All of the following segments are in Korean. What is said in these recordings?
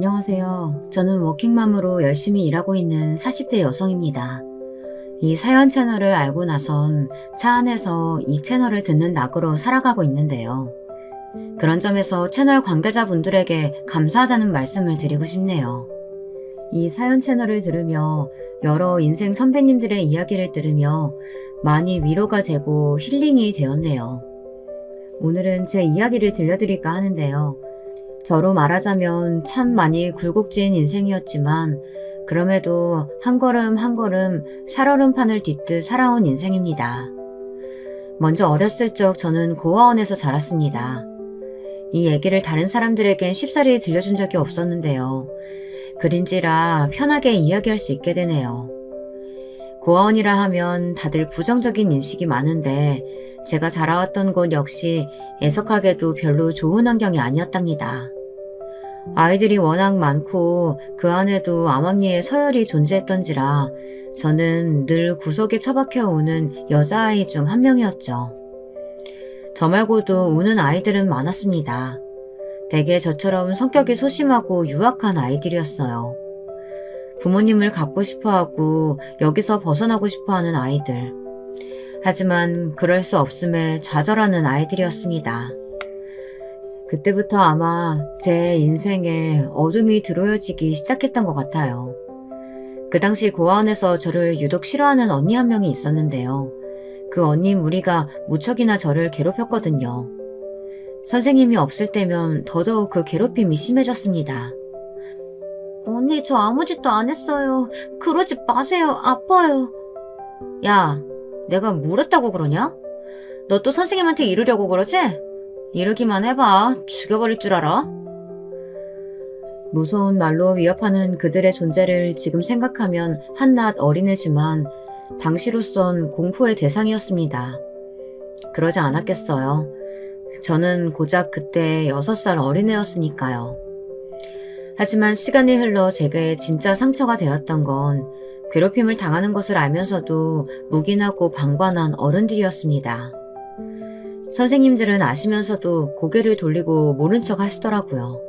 안녕하세요. 저는 워킹맘으로 열심히 일하고 있는 40대 여성입니다. 이 사연 채널을 알고 나선 차 안에서 이 채널을 듣는 낙으로 살아가고 있는데요. 그런 점에서 채널 관계자분들에게 감사하다는 말씀을 드리고 싶네요. 이 사연 채널을 들으며 여러 인생 선배님들의 이야기를 들으며 많이 위로가 되고 힐링이 되었네요. 오늘은 제 이야기를 들려드릴까 하는데요. 저로 말하자면 참 많이 굴곡진 인생이었지만 그럼에도 한 걸음 한 걸음 살얼음판을 딛듯 살아온 인생입니다. 먼저 어렸을 적 저는 고아원에서 자랐습니다. 이 얘기를 다른 사람들에겐 쉽사리 들려준 적이 없었는데요. 글인지라 편하게 이야기할 수 있게 되네요. 고아원이라 하면 다들 부정적인 인식이 많은데 제가 자라왔던 곳 역시 애석하게도 별로 좋은 환경이 아니었답니다. 아이들이 워낙 많고 그 안에도 암암리에 서열이 존재했던지라 저는 늘 구석에 처박혀 우는 여자아이 중 한 명이었죠. 저 말고도 우는 아이들은 많았습니다. 대개 저처럼 성격이 소심하고 유약한 아이들이었어요. 부모님을 갖고 싶어하고 여기서 벗어나고 싶어하는 아이들. 하지만 그럴 수 없음에 좌절하는 아이들이었습니다. 그때부터 아마 제 인생에 어둠이 들어여지기 시작했던 것 같아요. 그 당시 고아원에서 저를 유독 싫어하는 언니 한 명이 있었는데요. 그 언니 무리가 무척이나 저를 괴롭혔거든요. 선생님이 없을 때면 더더욱 그 괴롭힘이 심해졌습니다. 언니, 저 아무 짓도 안 했어요. 그러지 마세요. 아파요. 야, 내가 뭘 했다고 그러냐? 너 또 선생님한테 이르려고 그러지? 이러기만 해봐. 죽여버릴 줄 알아? 무서운 말로 위협하는 그들의 존재를 지금 생각하면 한낱 어린애지만 당시로선 공포의 대상이었습니다. 그러지 않았겠어요. 저는 고작 그때 6살 어린애였으니까요. 하지만 시간이 흘러 제게 진짜 상처가 되었던 건 괴롭힘을 당하는 것을 알면서도 묵인하고 방관한 어른들이었습니다. 선생님들은 아시면서도 고개를 돌리고 모른 척 하시더라고요.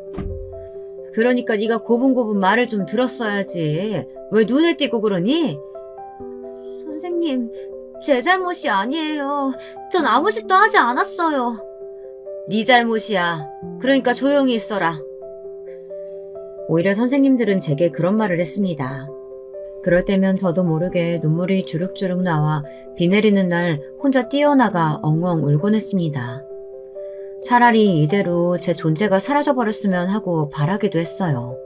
그러니까 네가 고분고분 말을 좀 들었어야지. 왜 눈에 띄고 그러니? 선생님, 제 잘못이 아니에요. 전 아무 짓도 하지 않았어요. 네 잘못이야. 그러니까 조용히 있어라. 오히려 선생님들은 제게 그런 말을 했습니다. 그럴 때면 저도 모르게 눈물이 주룩주룩 나와 비 내리는 날 혼자 뛰어나가 엉엉 울곤 했습니다. 차라리 이대로 제 존재가 사라져버렸으면 하고 바라기도 했어요.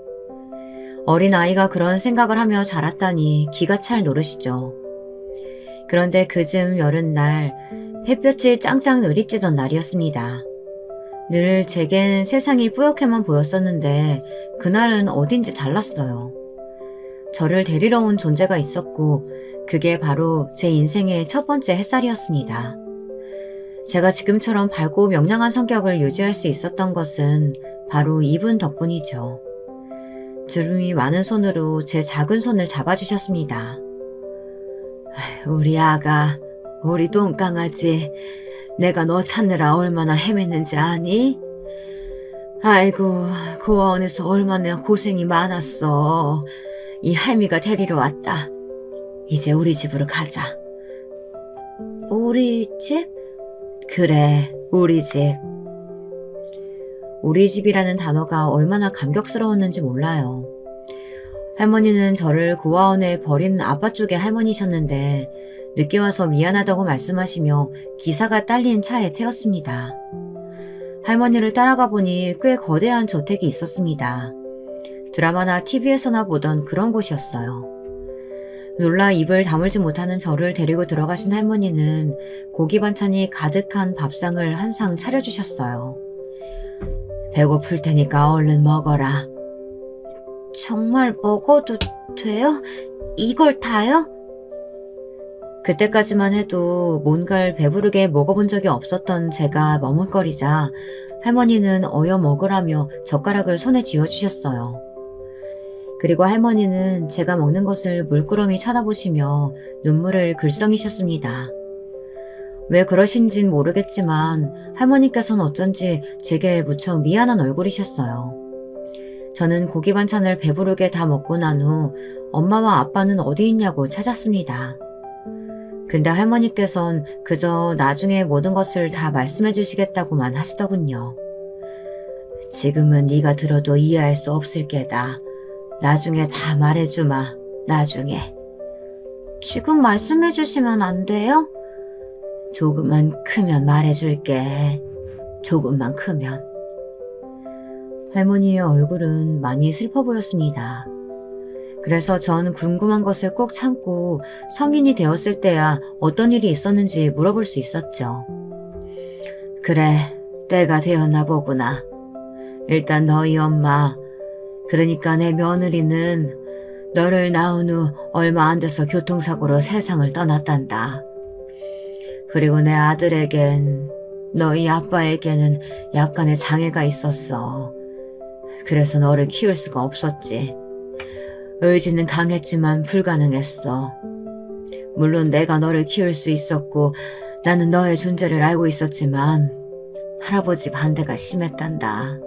어린 아이가 그런 생각을 하며 자랐다니 기가 찰 노릇이죠. 그런데 그즘 여름날 햇볕이 짱짱 내리쬐던 날이었습니다. 늘 제겐 세상이 뿌옇게만 보였었는데 그날은 어딘지 달랐어요. 저를 데리러 온 존재가 있었고 그게 바로 제 인생의 첫 번째 햇살이었습니다. 제가 지금처럼 밝고 명랑한 성격을 유지할 수 있었던 것은 바로 이분 덕분이죠. 주름이 많은 손으로 제 작은 손을 잡아주셨습니다. 우리 아가, 우리 똥강아지, 내가 너 찾느라 얼마나 헤맸는지 아니? 아이고, 고아원에서 얼마나 고생이 많았어. 이 할미가 데리러 왔다. 이제 우리 집으로 가자. 우리 집? 그래, 우리 집. 우리 집이라는 단어가 얼마나 감격스러웠는지 몰라요. 할머니는 저를 고아원에 버린 아빠 쪽의 할머니셨는데 늦게 와서 미안하다고 말씀하시며 기사가 딸린 차에 태웠습니다. 할머니를 따라가 보니 꽤 거대한 저택이 있었습니다. 드라마나 TV에서나 보던 그런 곳이었어요. 놀라 입을 다물지 못하는 저를 데리고 들어가신 할머니는 고기 반찬이 가득한 밥상을 한 상 차려주셨어요. 배고플 테니까 얼른 먹어라. 정말 먹어도 돼요? 이걸 다요? 그때까지만 해도 뭔가를 배부르게 먹어본 적이 없었던 제가 머뭇거리자 할머니는 어여 먹으라며 젓가락을 손에 쥐어주셨어요. 그리고 할머니는 제가 먹는 것을 물끄러미 쳐다보시며 눈물을 글썽이셨습니다. 왜 그러신진 모르겠지만 할머니께서는 어쩐지 제게 무척 미안한 얼굴이셨어요. 저는 고기 반찬을 배부르게 다 먹고 난 후 엄마와 아빠는 어디 있냐고 찾았습니다. 근데 할머니께선 그저 나중에 모든 것을 다 말씀해 주시겠다고만 하시더군요. 지금은 네가 들어도 이해할 수 없을 게다. 나중에 다 말해주마. 나중에. 지금 말씀해 주시면 안 돼요? 조금만 크면 말해줄게. 조금만 크면. 할머니의 얼굴은 많이 슬퍼 보였습니다. 그래서 전 궁금한 것을 꾹 참고 성인이 되었을 때야 어떤 일이 있었는지 물어볼 수 있었죠. 그래, 때가 되었나 보구나. 일단 너희 엄마, 그러니까 내 며느리는 너를 낳은 후 얼마 안 돼서 교통사고로 세상을 떠났단다. 그리고 내 아들에겐, 너희 아빠에게는 약간의 장애가 있었어. 그래서 너를 키울 수가 없었지. 의지는 강했지만 불가능했어. 물론 내가 너를 키울 수 있었고 나는 너의 존재를 알고 있었지만 할아버지 반대가 심했단다.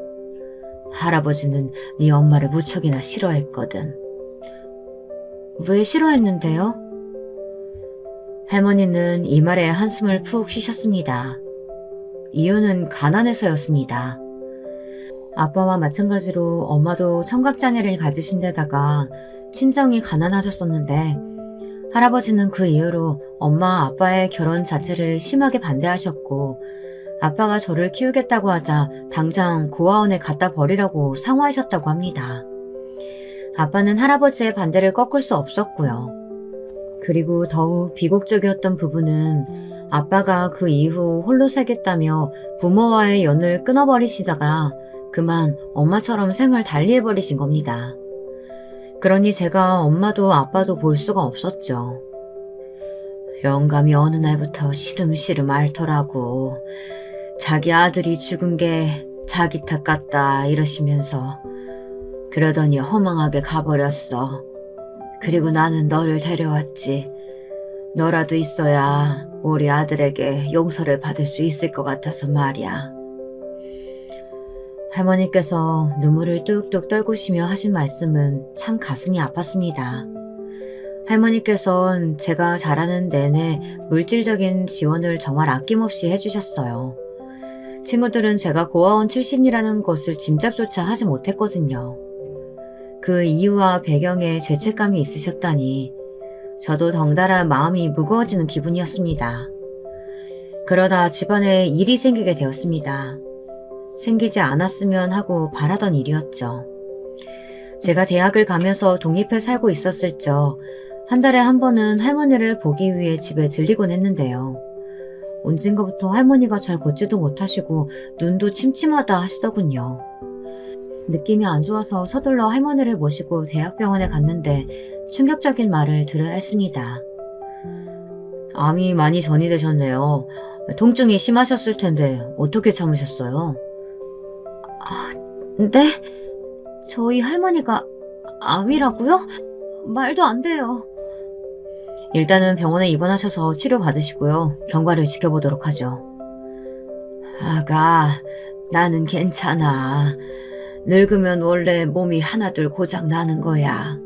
할아버지는 네 엄마를 무척이나 싫어했거든. 왜 싫어했는데요? 할머니는 이 말에 한숨을 푹 쉬셨습니다. 이유는 가난해서였습니다. 아빠와 마찬가지로 엄마도 청각장애를 가지신 데다가 친정이 가난하셨었는데 할아버지는 그 이후로 엄마 아빠의 결혼 자체를 심하게 반대하셨고 아빠가 저를 키우겠다고 하자 당장 고아원에 갖다 버리라고 상호하셨다고 합니다. 아빠는 할아버지의 반대를 꺾을 수 없었고요. 그리고 더욱 비극적이었던 부분은 아빠가 그 이후 홀로 살겠다며 부모와의 연을 끊어버리시다가 그만 엄마처럼 생을 달리해버리신 겁니다. 그러니 제가 엄마도 아빠도 볼 수가 없었죠. 영감이 어느 날부터 시름시름 앓더라고. 자기 아들이 죽은 게 자기 탓 같다 이러시면서 그러더니 허망하게 가버렸어. 그리고 나는 너를 데려왔지. 너라도 있어야 우리 아들에게 용서를 받을 수 있을 것 같아서 말이야. 할머니께서 눈물을 뚝뚝 떨구시며 하신 말씀은 참 가슴이 아팠습니다. 할머니께선 제가 자라는 내내 물질적인 지원을 정말 아낌없이 해주셨어요. 친구들은 제가 고아원 출신이라는 것을 짐작조차 하지 못했거든요. 그 이유와 배경에 죄책감이 있으셨다니 저도 덩달아 마음이 무거워지는 기분이었습니다. 그러다 집안에 일이 생기게 되었습니다. 생기지 않았으면 하고 바라던 일이었죠. 제가 대학을 가면서 독립해 살고 있었을 적 한 달에 한 번은 할머니를 보기 위해 집에 들리곤 했는데요. 언젠가부터 할머니가 잘 걷지도 못하시고 눈도 침침하다 하시더군요. 느낌이 안 좋아서 서둘러 할머니를 모시고 대학병원에 갔는데 충격적인 말을 들어야 했습니다. 암이 많이 전이되셨네요. 통증이 심하셨을 텐데 어떻게 참으셨어요? 네? 저희 할머니가 암이라고요? 말도 안 돼요. 일단은 병원에 입원하셔서 치료받으시고요. 경과를 지켜보도록 하죠. 아가, 나는 괜찮아. 늙으면 원래 몸이 하나둘 고장 나는 거야.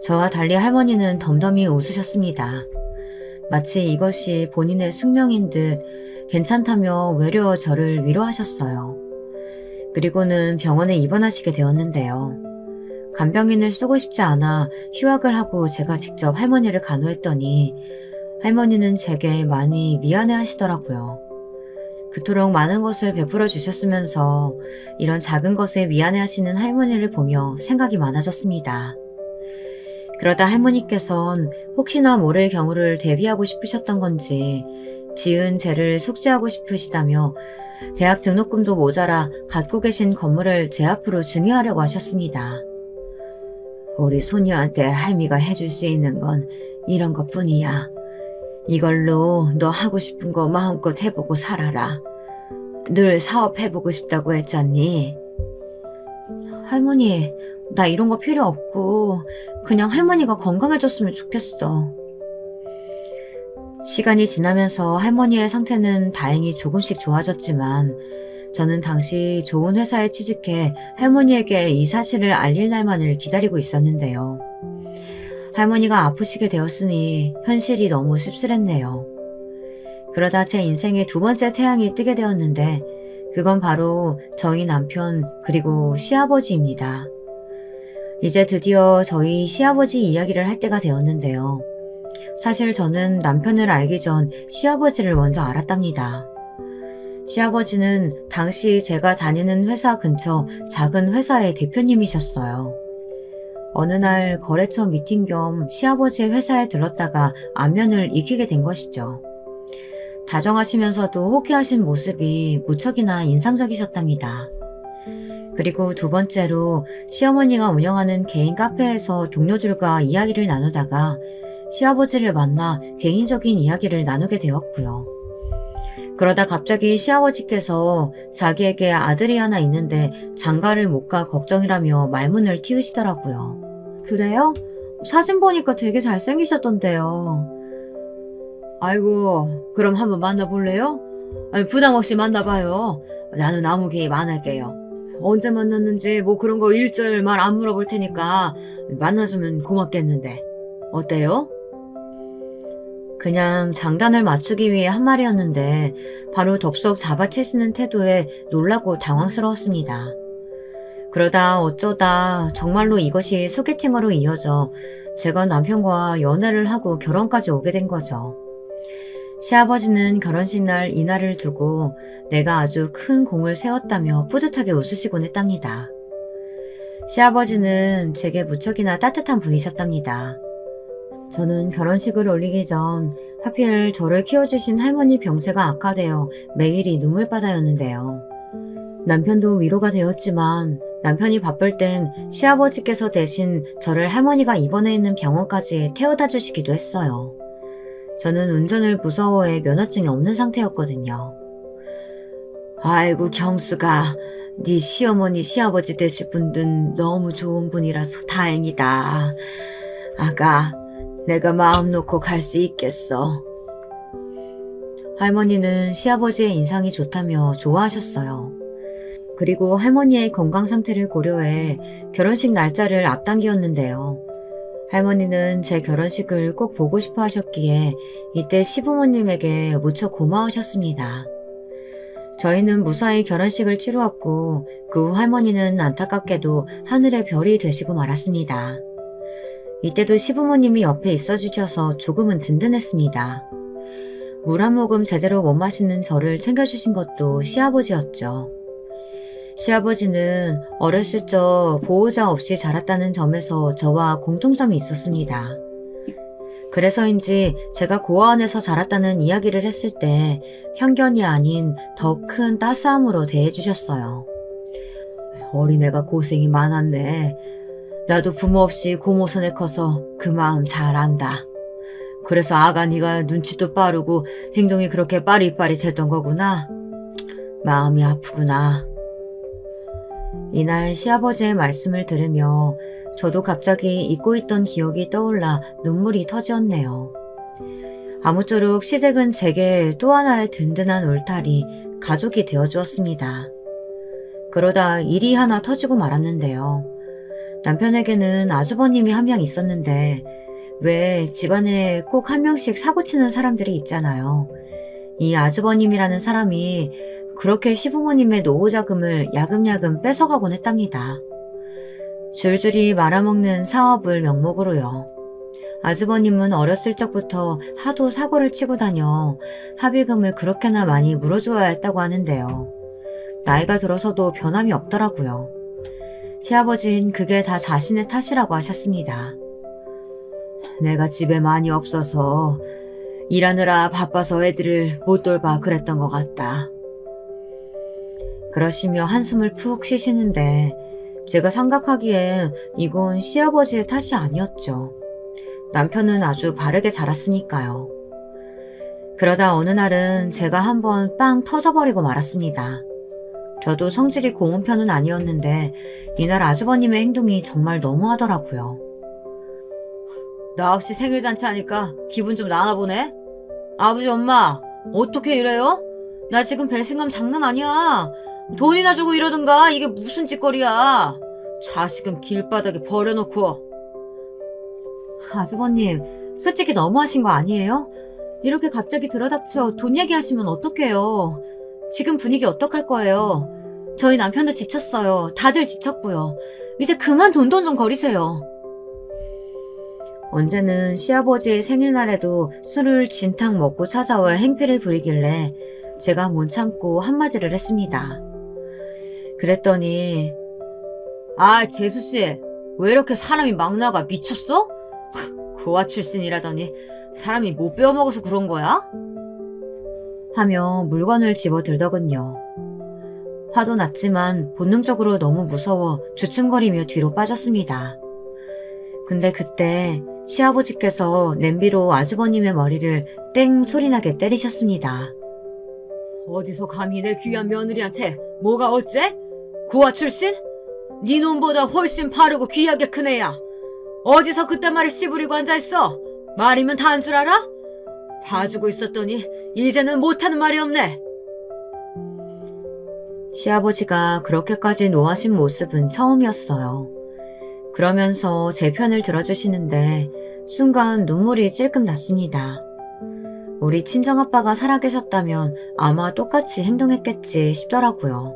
저와 달리 할머니는 덤덤히 웃으셨습니다. 마치 이것이 본인의 숙명인 듯 괜찮다며 외려 저를 위로하셨어요. 그리고는 병원에 입원하시게 되었는데요. 간병인을 쓰고 싶지 않아 휴학을 하고 제가 직접 할머니를 간호했더니 할머니는 제게 많이 미안해 하시더라고요. 그토록 많은 것을 베풀어 주셨으면서 이런 작은 것에 미안해 하시는 할머니를 보며 생각이 많아졌습니다. 그러다 할머니께선 혹시나 모를 경우를 대비하고 싶으셨던 건지 지은 죄를 속죄하고 싶으시다며 대학 등록금도 모자라 갖고 계신 건물을 제 앞으로 증여하려고 하셨습니다. 우리 소녀한테 할미가 해줄 수 있는 건 이런 것뿐이야. 이걸로 너 하고 싶은 거 마음껏 해보고 살아라. 늘 사업해보고 싶다고 했잖니. 할머니, 나 이런 거 필요 없고 그냥 할머니가 건강해졌으면 좋겠어. 시간이 지나면서 할머니의 상태는 다행히 조금씩 좋아졌지만 저는 당시 좋은 회사에 취직해 할머니에게 이 사실을 알릴 날만을 기다리고 있었는데요. 할머니가 아프시게 되었으니 현실이 너무 씁쓸했네요. 그러다 제 인생의 두 번째 태양이 뜨게 되었는데 그건 바로 저희 남편 그리고 시아버지입니다. 이제 드디어 저희 시아버지 이야기를 할 때가 되었는데요. 사실 저는 남편을 알기 전 시아버지를 먼저 알았답니다. 시아버지는 당시 제가 다니는 회사 근처 작은 회사의 대표님이셨어요. 어느 날 거래처 미팅 겸 시아버지의 회사에 들렀다가 안면을 익히게 된 것이죠. 다정하시면서도 호쾌하신 모습이 무척이나 인상적이셨답니다. 그리고 두 번째로 시어머니가 운영하는 개인 카페에서 동료들과 이야기를 나누다가 시아버지를 만나 개인적인 이야기를 나누게 되었고요. 그러다 갑자기 시아버지께서 자기에게 아들이 하나 있는데 장가를 못 가 걱정이라며 말문을 틔우시더라고요. 그래요? 사진 보니까 되게 잘생기셨던데요. 아이고, 그럼 한번 만나볼래요? 아니, 부담 없이 만나봐요. 나는 아무 개입 안 할게요. 언제 만났는지 뭐 그런 거 일절만 안 물어볼 테니까 만나주면 고맙겠는데. 어때요? 그냥 장단을 맞추기 위해 한 말이었는데 바로 덥석 잡아채시는 태도에 놀라고 당황스러웠습니다. 그러다 어쩌다 정말로 이것이 소개팅으로 이어져 제가 남편과 연애를 하고 결혼까지 오게 된 거죠. 시아버지는 결혼식 날 이날을 두고 내가 아주 큰 공을 세웠다며 뿌듯하게 웃으시곤 했답니다. 시아버지는 제게 무척이나 따뜻한 분이셨답니다. 저는 결혼식을 올리기 전 하필 저를 키워주신 할머니 병세가 악화되어 매일이 눈물바다였는데요. 남편도 위로가 되었지만 남편이 바쁠 땐 시아버지께서 대신 저를 할머니가 입원해 있는 병원까지 태워다 주시기도 했어요. 저는 운전을 무서워해 면허증이 없는 상태였거든요. 아이고 경수가 네 시어머니 시아버지 되실 분들은 너무 좋은 분이라서 다행이다. 아가 내가 마음 놓고 갈 수 있겠어. 할머니는 시아버지의 인상이 좋다며 좋아하셨어요. 그리고 할머니의 건강 상태를 고려해 결혼식 날짜를 앞당기었는데요. 할머니는 제 결혼식을 꼭 보고 싶어 하셨기에 이때 시부모님에게 무척 고마우셨습니다. 저희는 무사히 결혼식을 치루었고 그 후 할머니는 안타깝게도 하늘의 별이 되시고 말았습니다. 이때도 시부모님이 옆에 있어 주셔서 조금은 든든했습니다. 물 한 모금 제대로 못 마시는 저를 챙겨주신 것도 시아버지였죠. 시아버지는 어렸을 적 보호자 없이 자랐다는 점에서 저와 공통점이 있었습니다. 그래서인지 제가 고아원에서 자랐다는 이야기를 했을 때 편견이 아닌 더 큰 따스함으로 대해주셨어요. 어린애가 고생이 많았네. 나도 부모 없이 고모 손에 커서 그 마음 잘 안다. 그래서 아가 네가 눈치도 빠르고 행동이 그렇게 빠릿빠릿했던 거구나. 마음이 아프구나. 이날 시아버지의 말씀을 들으며 저도 갑자기 잊고 있던 기억이 떠올라 눈물이 터지었네요. 아무쪼록 시댁은 제게 또 하나의 든든한 울타리, 가족이 되어주었습니다. 그러다 일이 하나 터지고 말았는데요. 남편에게는 아주버님이 한 명 있었는데 왜 집안에 꼭 한 명씩 사고치는 사람들이 있잖아요. 이 아주버님이라는 사람이 그렇게 시부모님의 노후자금을 야금야금 뺏어가곤 했답니다. 줄줄이 말아먹는 사업을 명목으로요. 아주버님은 어렸을 적부터 하도 사고를 치고 다녀 합의금을 그렇게나 많이 물어줘야 했다고 하는데요. 나이가 들어서도 변함이 없더라고요. 시아버진 그게 다 자신의 탓이라고 하셨습니다. 내가 집에 많이 없어서 일하느라 바빠서 애들을 못 돌봐 그랬던 것 같다. 그러시며 한숨을 푹 쉬시는데 제가 생각하기엔 이건 시아버지의 탓이 아니었죠. 남편은 아주 바르게 자랐으니까요. 그러다 어느 날은 제가 한번 빵 터져버리고 말았습니다. 저도 성질이 고운 편은 아니었는데 이날 아주버님의 행동이 정말 너무하더라고요. 나 없이 생일잔치 하니까 기분 좀 나나 보네? 아버지 엄마 어떻게 이래요? 나 지금 배신감 장난 아니야. 돈이나 주고 이러든가. 이게 무슨 짓거리야. 자식은 길바닥에 버려놓고. 아주버님, 솔직히 너무하신 거 아니에요? 이렇게 갑자기 들어닥쳐 돈 얘기하시면 어떡해요. 지금 분위기 어떡할 거예요. 저희 남편도 지쳤어요. 다들 지쳤고요. 이제 그만 돈돈 좀 거리세요. 언제는 시아버지의 생일날에도 술을 진탕 먹고 찾아와 행패를 부리길래 제가 못 참고 한마디를 했습니다. 그랬더니 재수씨, 왜 이렇게 사람이 막 나가? 미쳤어? 고아 출신이라더니 사람이 못 배워먹어서 그런 거야? 하며 물건을 집어들더군요. 화도 났지만 본능적으로 너무 무서워 주춤거리며 뒤로 빠졌습니다. 근데 그때 시아버지께서 냄비로 아주버님의 머리를 땡 소리나게 때리셨습니다. 어디서 감히 내 귀한 며느리한테 뭐가 어째? 고아 출신? 네 놈보다 훨씬 바르고 귀하게 큰 애야. 어디서 그딴 말을 씨부리고 앉아있어? 말이면 다 한 줄 알아? 봐주고 있었더니 이제는 못하는 말이 없네. 시아버지가 그렇게까지 노하신 모습은 처음이었어요. 그러면서 제 편을 들어주시는데 순간 눈물이 찔끔 났습니다. 우리 친정아빠가 살아계셨다면 아마 똑같이 행동했겠지 싶더라고요.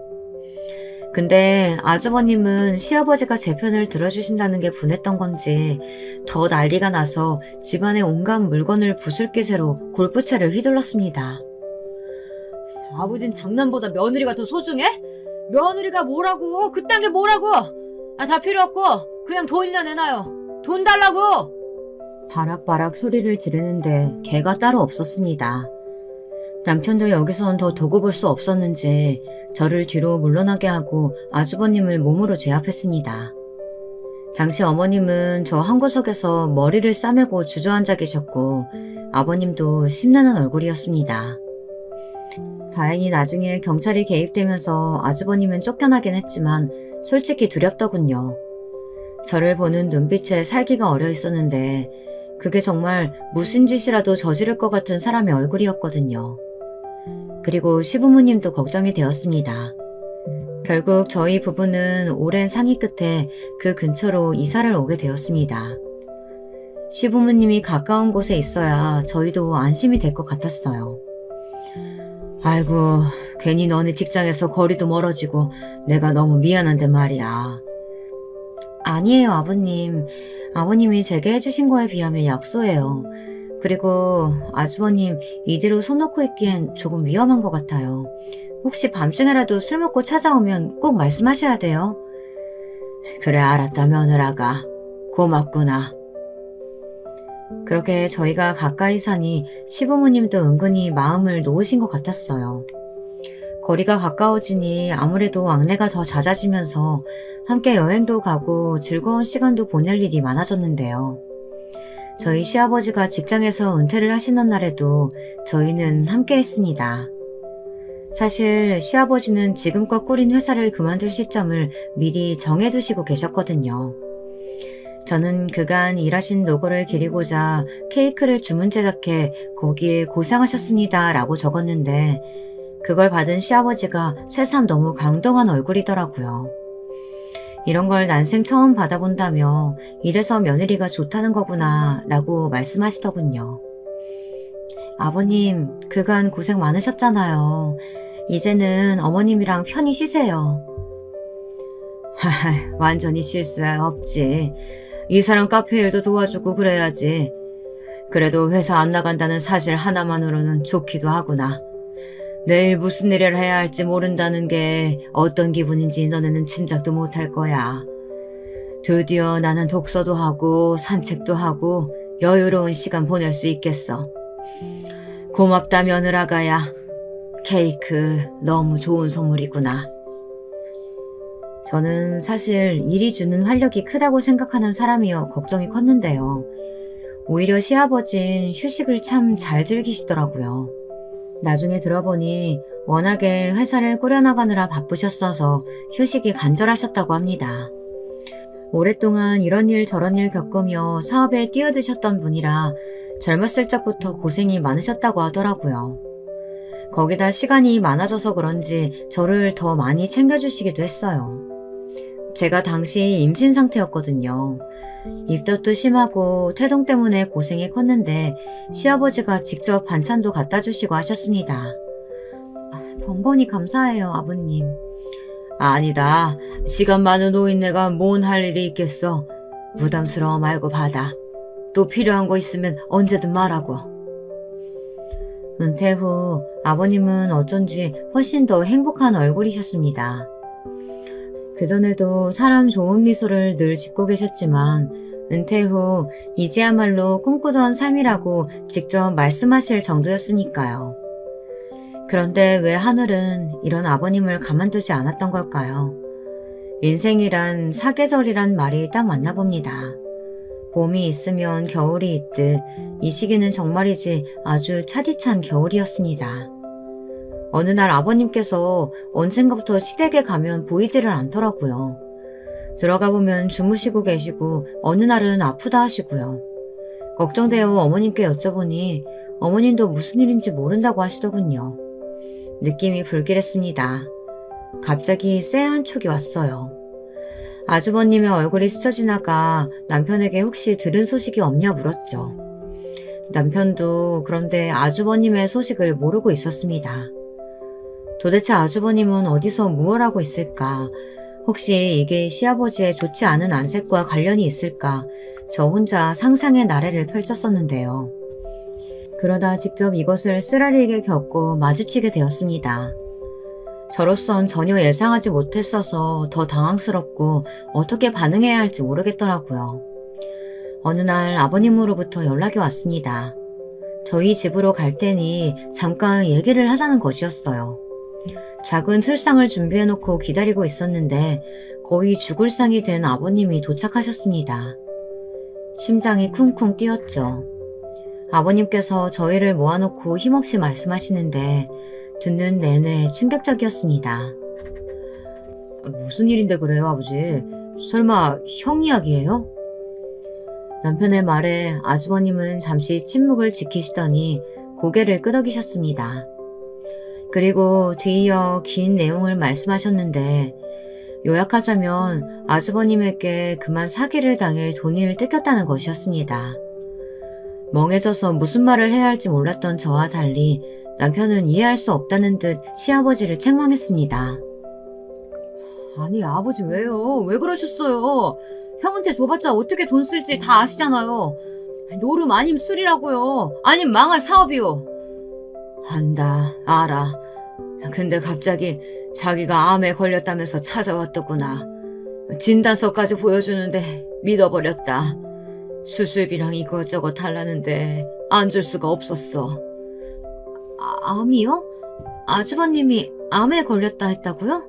근데 아주버님은 시아버지가 제 편을 들어주신다는 게 분했던 건지 더 난리가 나서 집안의 온갖 물건을 부술기세로 골프채를 휘둘렀습니다. 아버진 장남보다 며느리가 더 소중해? 며느리가 뭐라고? 그딴 게 뭐라고? 다 필요 없고 그냥 돈이나 내놔요. 돈 달라고! 바락바락 소리를 지르는데 개가 따로 없었습니다. 남편도 여기선 더 두고 볼 수 없었는지 저를 뒤로 물러나게 하고 아주버님을 몸으로 제압했습니다. 당시 어머님은 저 한 구석에서 머리를 싸매고 주저앉아 계셨고 아버님도 심란한 얼굴이었습니다. 다행히 나중에 경찰이 개입되면서 아주버님은 쫓겨나긴 했지만 솔직히 두렵더군요. 저를 보는 눈빛에 살기가 어려 있었는데 그게 정말 무슨 짓이라도 저지를 것 같은 사람의 얼굴이었거든요. 그리고 시부모님도 걱정이 되었습니다. 결국 저희 부부는 오랜 상의 끝에 그 근처로 이사를 오게 되었습니다. 시부모님이 가까운 곳에 있어야 저희도 안심이 될 것 같았어요. 아이고, 괜히 너네 직장에서 거리도 멀어지고 내가 너무 미안한데 말이야. 아니에요, 아버님. 아버님이 제게 해주신 거에 비하면 약소해요. 그리고 아주버님 이대로 손 놓고 있기엔 조금 위험한 것 같아요. 혹시 밤중에라도 술 먹고 찾아오면 꼭 말씀하셔야 돼요. 그래, 알았다, 며느라가. 고맙구나. 그렇게 저희가 가까이 사니 시부모님도 은근히 마음을 놓으신 것 같았어요. 거리가 가까워지니 아무래도 왕래가 더 잦아지면서 함께 여행도 가고 즐거운 시간도 보낼 일이 많아졌는데요. 저희 시아버지가 직장에서 은퇴를 하시는 날에도 저희는 함께 했습니다. 사실 시아버지는 지금껏 꾸린 회사를 그만둘 시점을 미리 정해두시고 계셨거든요. 저는 그간 일하신 노고를 기리고자 케이크를 주문 제작해 거기에 고생하셨습니다 라고 적었는데 그걸 받은 시아버지가 새삼 너무 강동한 얼굴이더라고요. 이런 걸 난생 처음 받아본다며 이래서 며느리가 좋다는 거구나 라고 말씀하시더군요. 아버님, 그간 고생 많으셨잖아요. 이제는 어머님이랑 편히 쉬세요. 하하, 완전히 쉴 수 없지. 이 사람 카페 일도 도와주고 그래야지. 그래도 회사 안 나간다는 사실 하나만으로는 좋기도 하구나. 내일 무슨 일을 해야 할지 모른다는 게 어떤 기분인지 너네는 짐작도 못할 거야. 드디어 나는 독서도 하고 산책도 하고 여유로운 시간 보낼 수 있겠어. 고맙다, 며느라가야. 케이크 너무 좋은 선물이구나. 저는 사실 일이 주는 활력이 크다고 생각하는 사람이어 걱정이 컸는데요. 오히려 시아버진 휴식을 참 잘 즐기시더라고요. 나중에 들어보니 워낙에 회사를 꾸려나가느라 바쁘셨어서 휴식이 간절하셨다고 합니다. 오랫동안 이런 일 저런 일 겪으며 사업에 뛰어드셨던 분이라 젊었을 적부터 고생이 많으셨다고 하더라고요. 거기다 시간이 많아져서 그런지 저를 더 많이 챙겨주시기도 했어요. 제가 당시 임신 상태였거든요. 입덧도 심하고 태동 때문에 고생이 컸는데 시아버지가 직접 반찬도 갖다 주시고 하셨습니다. 번번이 감사해요, 아버님. 아니다. 시간 많은 노인네가 뭔 할 일이 있겠어. 부담스러워 말고 받아. 또 필요한 거 있으면 언제든 말하고. 은퇴 후 아버님은 어쩐지 훨씬 더 행복한 얼굴이셨습니다. 그전에도 사람 좋은 미소를 늘 짓고 계셨지만 은퇴 후 이제야말로 꿈꾸던 삶이라고 직접 말씀하실 정도였으니까요. 그런데 왜 하늘은 이런 아버님을 가만두지 않았던 걸까요? 인생이란 사계절이란 말이 딱 맞나 봅니다. 봄이 있으면 겨울이 있듯 이 시기는 정말이지 아주 차디찬 겨울이었습니다. 어느 날 아버님께서 언젠가부터 시댁에 가면 보이지를 않더라고요. 들어가 보면 주무시고 계시고 어느 날은 아프다 하시고요. 걱정되어 어머님께 여쭤보니 어머님도 무슨 일인지 모른다고 하시더군요. 느낌이 불길했습니다. 갑자기 쎄한 촉이 왔어요. 아주버님의 얼굴이 스쳐 지나가 남편에게 혹시 들은 소식이 없냐 물었죠. 남편도 그런데 아주버님의 소식을 모르고 있었습니다. 도대체 아주버님은 어디서 무얼 하고 있을까? 혹시 이게 시아버지의 좋지 않은 안색과 관련이 있을까? 저 혼자 상상의 나래를 펼쳤었는데요. 그러다 직접 이것을 쓰라리게 겪고 마주치게 되었습니다. 저로선 전혀 예상하지 못했어서 더 당황스럽고 어떻게 반응해야 할지 모르겠더라고요. 어느 날 아버님으로부터 연락이 왔습니다. 저희 집으로 갈 테니 잠깐 얘기를 하자는 것이었어요. 작은 술상을 준비해놓고 기다리고 있었는데 거의 죽을 상이 된 아버님이 도착하셨습니다. 심장이 쿵쿵 뛰었죠. 아버님께서 저희를 모아놓고 힘없이 말씀하시는데 듣는 내내 충격적이었습니다. 무슨 일인데 그래요, 아버지? 설마 형 이야기예요? 남편의 말에 아주버님은 잠시 침묵을 지키시더니 고개를 끄덕이셨습니다. 그리고 뒤이어 긴 내용을 말씀하셨는데 요약하자면 아주버님에게 그만 사기를 당해 돈을 뜯겼다는 것이었습니다. 멍해져서 무슨 말을 해야 할지 몰랐던 저와 달리 남편은 이해할 수 없다는 듯 시아버지를 책망했습니다. 아니 아버지 왜요? 왜 그러셨어요? 형한테 줘봤자 어떻게 돈 쓸지 다 아시잖아요. 노름 아님 술이라고요. 아님 망할 사업이요. 안다 알아. 근데 갑자기 자기가 암에 걸렸다면서 찾아왔더구나. 진단서까지 보여주는데 믿어버렸다. 수술비랑 이것저것 달라는데 안 줄 수가 없었어. 암이요? 아주버님이 암에 걸렸다 했다고요?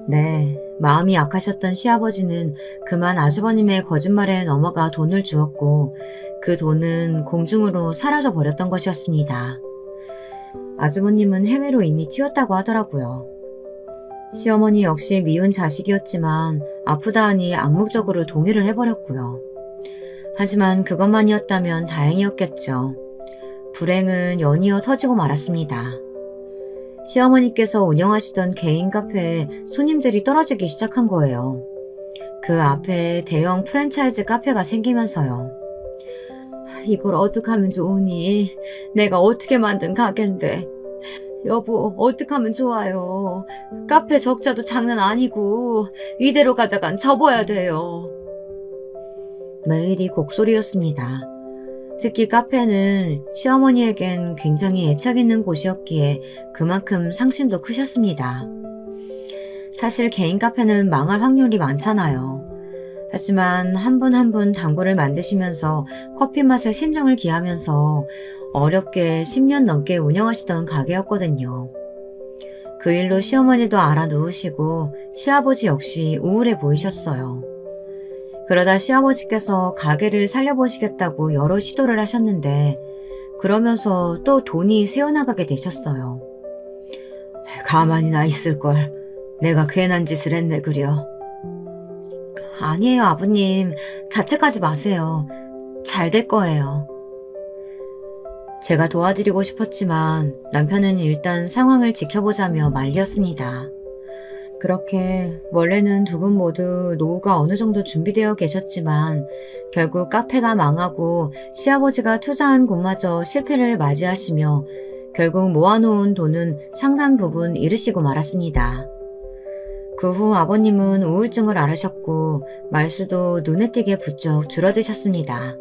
네, 마음이 약하셨던 시아버지는 그만 아주버님의 거짓말에 넘어가 돈을 주었고 그 돈은 공중으로 사라져 버렸던 것이었습니다. 아주버님은 해외로 이미 튀었다고 하더라고요. 시어머니 역시 미운 자식이었지만 아프다 하니 악묵적으로 동의를 해버렸고요. 하지만 그것만이었다면 다행이었겠죠. 불행은 연이어 터지고 말았습니다. 시어머니께서 운영하시던 개인 카페에 손님들이 떨어지기 시작한 거예요. 그 앞에 대형 프랜차이즈 카페가 생기면서요. 이걸 어떡하면 좋으니? 내가 어떻게 만든 가게인데. 여보, 어떡하면 좋아요. 카페 적자도 장난 아니고 이대로 가다간 접어야 돼요. 매일이 곡소리였습니다. 특히 카페는 시어머니에겐 굉장히 애착 있는 곳이었기에 그만큼 상심도 크셨습니다. 사실 개인 카페는 망할 확률이 많잖아요. 하지만 한 분 한 분 단골을 만드시면서 커피 맛에 신중을 기하면서 어렵게 10년 넘게 운영하시던 가게였거든요. 그 일로 시어머니도 알아누우시고 시아버지 역시 우울해 보이셨어요. 그러다 시아버지께서 가게를 살려보시겠다고 여러 시도를 하셨는데 그러면서 또 돈이 새어나가게 되셨어요. 가만히 나 있을걸. 내가 괜한 짓을 했네 그려. 아니에요 아버님. 자책하지 마세요. 잘 될 거예요. 제가 도와드리고 싶었지만 남편은 일단 상황을 지켜보자며 말렸습니다. 그렇게 원래는 두 분 모두 노후가 어느 정도 준비되어 계셨지만 결국 카페가 망하고 시아버지가 투자한 곳마저 실패를 맞이하시며 결국 모아놓은 돈은 상당 부분 잃으시고 말았습니다. 그 후 아버님은 우울증을 앓으셨고 말수도 눈에 띄게 부쩍 줄어드셨습니다.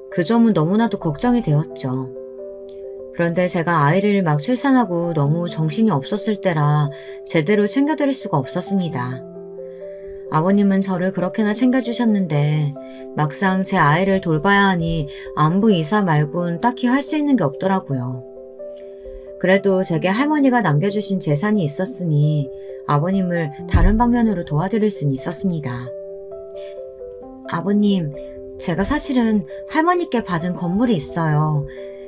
그 점은 너무나도 걱정이 되었죠. 그런데 제가 아이를 막 출산하고 너무 정신이 없었을 때라 제대로 챙겨드릴 수가 없었습니다. 아버님은 저를 그렇게나 챙겨주셨는데 막상 제 아이를 돌봐야 하니 안부 이사 말곤 딱히 할 수 있는 게 없더라고요. 그래도 제게 할머니가 남겨주신 재산이 있었으니 아버님을 다른 방면으로 도와드릴 수는 있었습니다. 아버님, 제가 사실은 할머니께 받은 건물이 있어요.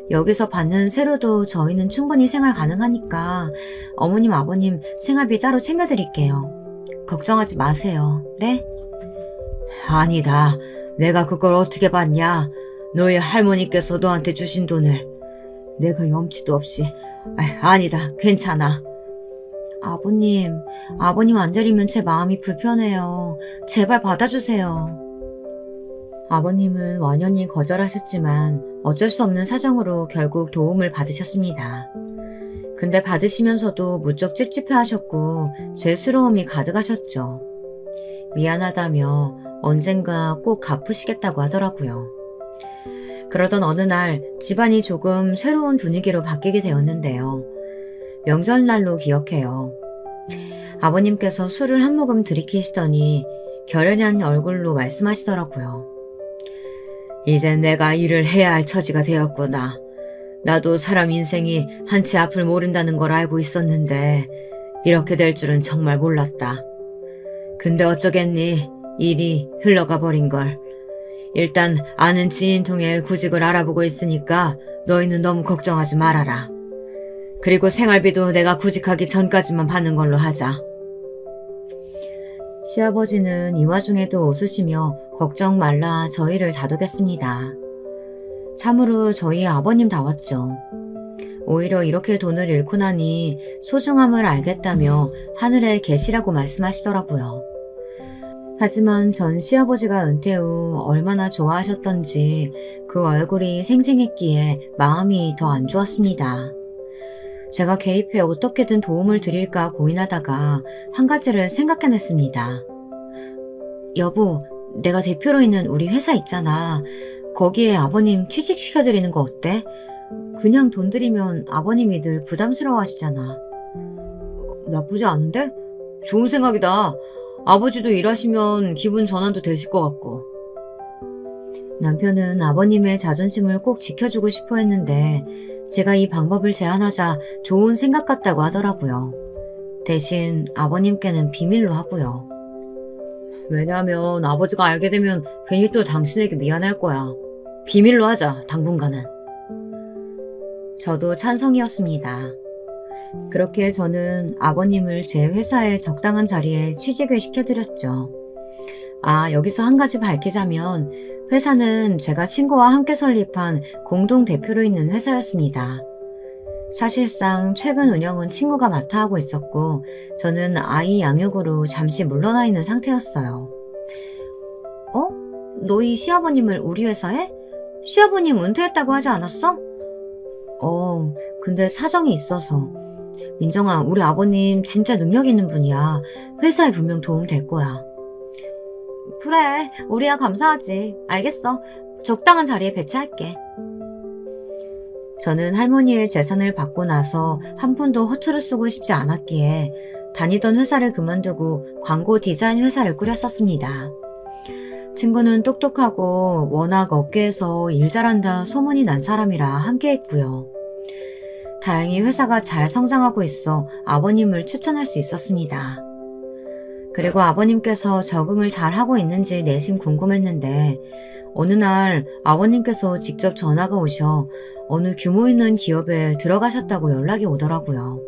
여기서 받는 세로도 저희는 충분히 생활 가능하니까 어머님, 아버님 생활비 따로 챙겨드릴게요. 걱정하지 마세요. 네? 아니다. 내가 그걸 어떻게 받냐? 너희 할머니께서 너한테 주신 돈을. 내가 염치도 없이. 아니다. 괜찮아. 아버님 안 드리면 제 마음이 불편해요. 제발 받아주세요. 아버님은 완연히 거절하셨지만 어쩔 수 없는 사정으로 결국 도움을 받으셨습니다. 근데 받으시면서도 무척 찝찝해하셨고 죄스러움이 가득하셨죠. 미안하다며 언젠가 꼭 갚으시겠다고 하더라고요. 그러던 어느 날 집안이 조금 새로운 분위기로 바뀌게 되었는데요. 명절날로 기억해요. 아버님께서 술을 한 모금 들이키시더니 결연한 얼굴로 말씀하시더라고요. 이젠 내가 일을 해야 할 처지가 되었구나. 나도 사람 인생이 한치 앞을 모른다는 걸 알고 있었는데 이렇게 될 줄은 정말 몰랐다. 근데 어쩌겠니? 일이 흘러가 버린 걸. 일단 아는 지인 통해 구직을 알아보고 있으니까 너희는 너무 걱정하지 말아라. 그리고 생활비도 내가 구직하기 전까지만 받는 걸로 하자. 시아버지는 이 와중에도 웃으시며 걱정 말라 저희를 다독였습니다. 참으로 저희 아버님다웠죠. 오히려 이렇게 돈을 잃고 나니 소중함을 알겠다며 하늘에 계시라고 말씀하시더라고요. 하지만 전 시아버지가 은퇴 후 얼마나 좋아하셨던지 그 얼굴이 생생했기에 마음이 더 안 좋았습니다. 제가 개입해 어떻게든 도움을 드릴까 고민하다가 한 가지를 생각해냈습니다. 여보, 내가 대표로 있는 우리 회사 있잖아. 거기에 아버님 취직시켜드리는 거 어때? 그냥 돈 들이면 아버님이 늘 부담스러워하시잖아. 나쁘지 않은데? 좋은 생각이다. 아버지도 일하시면 기분 전환도 되실 것 같고. 남편은 아버님의 자존심을 꼭 지켜주고 싶어 했는데 제가 이 방법을 제안하자 좋은 생각 같다고 하더라고요. 대신 아버님께는 비밀로 하고요. 왜냐하면 아버지가 알게 되면 괜히 또 당신에게 미안할 거야. 비밀로 하자, 당분간은. 저도 찬성이었습니다. 그렇게 저는 아버님을 제 회사의 적당한 자리에 취직을 시켜드렸죠. 여기서 한 가지 밝히자면 회사는 제가 친구와 함께 설립한 공동 대표로 있는 회사였습니다. 사실상 최근 운영은 친구가 맡아 하고 있었고 저는 아이 양육으로 잠시 물러나 있는 상태였어요. 너희 시아버님을 우리 회사에? 시아버님 은퇴했다고 하지 않았어? 근데 사정이 있어서. 민정아, 우리 아버님 진짜 능력 있는 분이야. 회사에 분명 도움 될 거야. 그래, 우리야 감사하지. 알겠어. 적당한 자리에 배치할게. 저는 할머니의 재산을 받고 나서 한 푼도 허투루 쓰고 싶지 않았기에 다니던 회사를 그만두고 광고 디자인 회사를 꾸렸었습니다. 친구는 똑똑하고 워낙 업계에서 일 잘한다 소문이 난 사람이라 함께했고요. 다행히 회사가 잘 성장하고 있어 아버님을 추천할 수 있었습니다. 그리고 아버님께서 적응을 잘 하고 있는지 내심 궁금했는데 어느 날 아버님께서 직접 전화가 오셔 어느 규모 있는 기업에 들어가셨다고 연락이 오더라고요.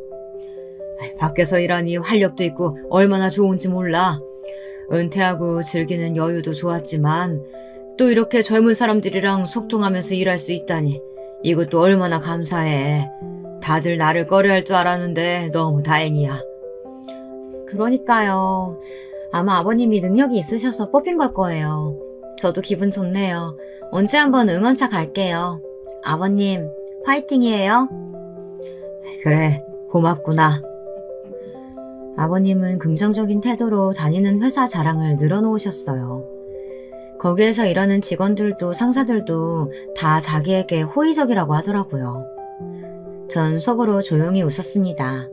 밖에서 일하니 활력도 있고 얼마나 좋은지 몰라. 은퇴하고 즐기는 여유도 좋았지만 또 이렇게 젊은 사람들이랑 소통하면서 일할 수 있다니 이것도 얼마나 감사해. 다들 나를 꺼려할 줄 알았는데 너무 다행이야. 그러니까요. 아마 아버님이 능력이 있으셔서 뽑힌 걸 거예요. 저도 기분 좋네요. 언제 한번 응원차 갈게요. 아버님, 화이팅이에요. 그래, 고맙구나. 아버님은 긍정적인 태도로 다니는 회사 자랑을 늘어놓으셨어요. 거기에서 일하는 직원들도 상사들도 다 자기에게 호의적이라고 하더라고요. 전 속으로 조용히 웃었습니다.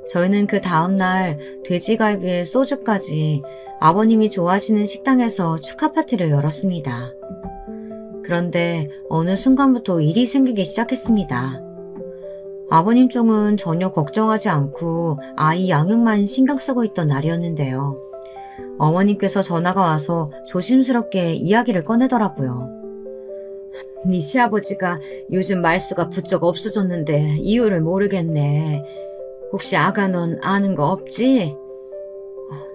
저희는 그 다음날 돼지갈비에 소주까지 아버님이 좋아하시는 식당에서 축하 파티를 열었습니다. 그런데 어느 순간부터 일이 생기기 시작했습니다. 아버님 쪽은 전혀 걱정하지 않고 아이 양육만 신경 쓰고 있던 날이었는데요. 어머님께서 전화가 와서 조심스럽게 이야기를 꺼내더라고요. 네 시아버지가 요즘 말수가 부쩍 없어졌는데 이유를 모르겠네. 혹시 아가 넌 아는 거 없지?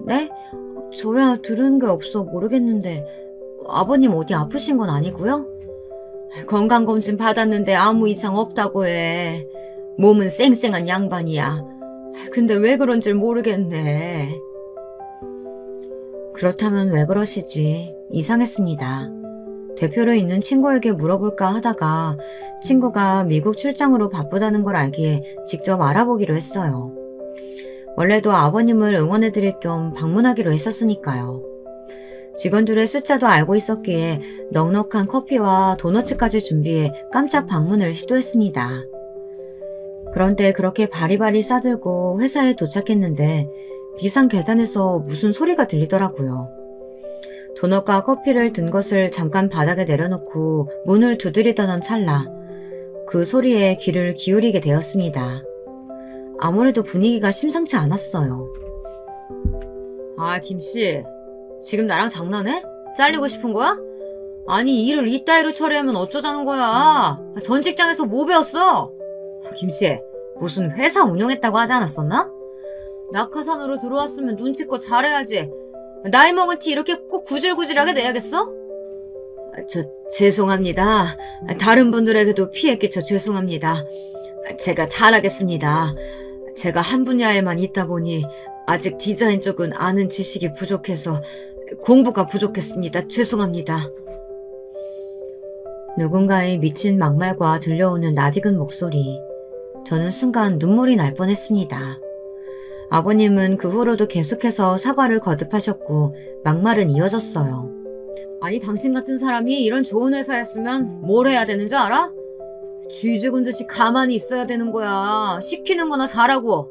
네? 저야 들은 게 없어 모르겠는데 아버님 어디 아프신 건 아니고요? 건강검진 받았는데 아무 이상 없다고 해. 몸은 쌩쌩한 양반이야. 근데 왜 그런지 모르겠네. 그렇다면 왜 그러시지? 이상했습니다. 대표로 있는 친구에게 물어볼까 하다가 친구가 미국 출장으로 바쁘다는 걸 알기에 직접 알아보기로 했어요. 원래도 아버님을 응원해드릴 겸 방문하기로 했었으니까요. 직원들의 숫자도 알고 있었기에 넉넉한 커피와 도너츠까지 준비해 깜짝 방문을 시도했습니다. 그런데 그렇게 바리바리 싸들고 회사에 도착했는데 비상 계단에서 무슨 소리가 들리더라고요. 도넛과 커피를 든 것을 잠깐 바닥에 내려놓고 문을 두드리던 찰나 그 소리에 귀를 기울이게 되었습니다. 아무래도 분위기가 심상치 않았어요. 아, 김씨. 지금 나랑 장난해? 잘리고 싶은 거야? 아니, 일을 이따위로 처리하면 어쩌자는 거야? 전 직장에서 뭐 배웠어? 김씨, 무슨 회사 운영했다고 하지 않았었나? 낙하산으로 들어왔으면 눈치껏 잘해야지. 나이 먹은 티 이렇게 꼭 구질구질하게 내야겠어? 죄송합니다. 다른 분들에게도 피해 끼쳐 죄송합니다. 제가 잘하겠습니다. 제가 한 분야에만 있다 보니 아직 디자인 쪽은 아는 지식이 부족해서 공부가 부족했습니다. 죄송합니다. 누군가의 미친 막말과 들려오는 낯익은 목소리. 저는 순간 눈물이 날 뻔했습니다. 아버님은 그 후로도 계속해서 사과를 거듭하셨고 막말은 이어졌어요. 아니, 당신 같은 사람이 이런 좋은 회사였으면 뭘 해야 되는지 알아? 쥐 죽은 듯이 가만히 있어야 되는 거야. 시키는 거나 잘하고.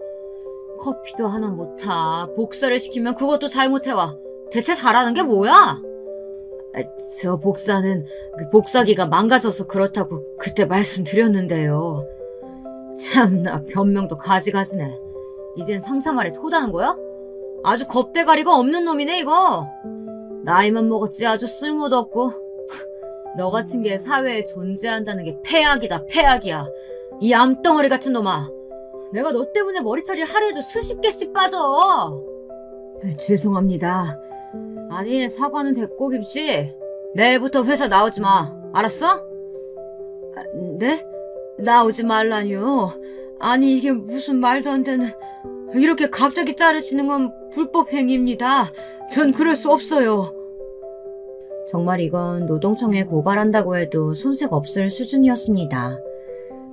커피도 하나 못 타. 복사를 시키면 그것도 잘 못해와. 대체 잘하는 게 뭐야? 저 복사는 복사기가 망가져서 그렇다고 그때 말씀드렸는데요. 참나, 변명도 가지가지네. 이젠 상사 말에 토다는 거야? 아주 겁대가리가 없는 놈이네 이거. 나이만 먹었지 아주 쓸모도 없고. 너 같은 게 사회에 존재한다는 게 폐악이다, 폐악이야. 이 암덩어리 같은 놈아. 내가 너 때문에 머리털이 하루에도 수십 개씩 빠져. 죄송합니다. 아니, 사과는 됐고 김씨. 내일부터 회사 나오지 마. 알았어? 네? 나오지 말라니요. 아니, 이게 무슨 말도 안 되는. 이렇게 갑자기 자르시는 건 불법 행위입니다. 전 그럴 수 없어요. 정말 이건 노동청에 고발한다고 해도 손색 없을 수준이었습니다.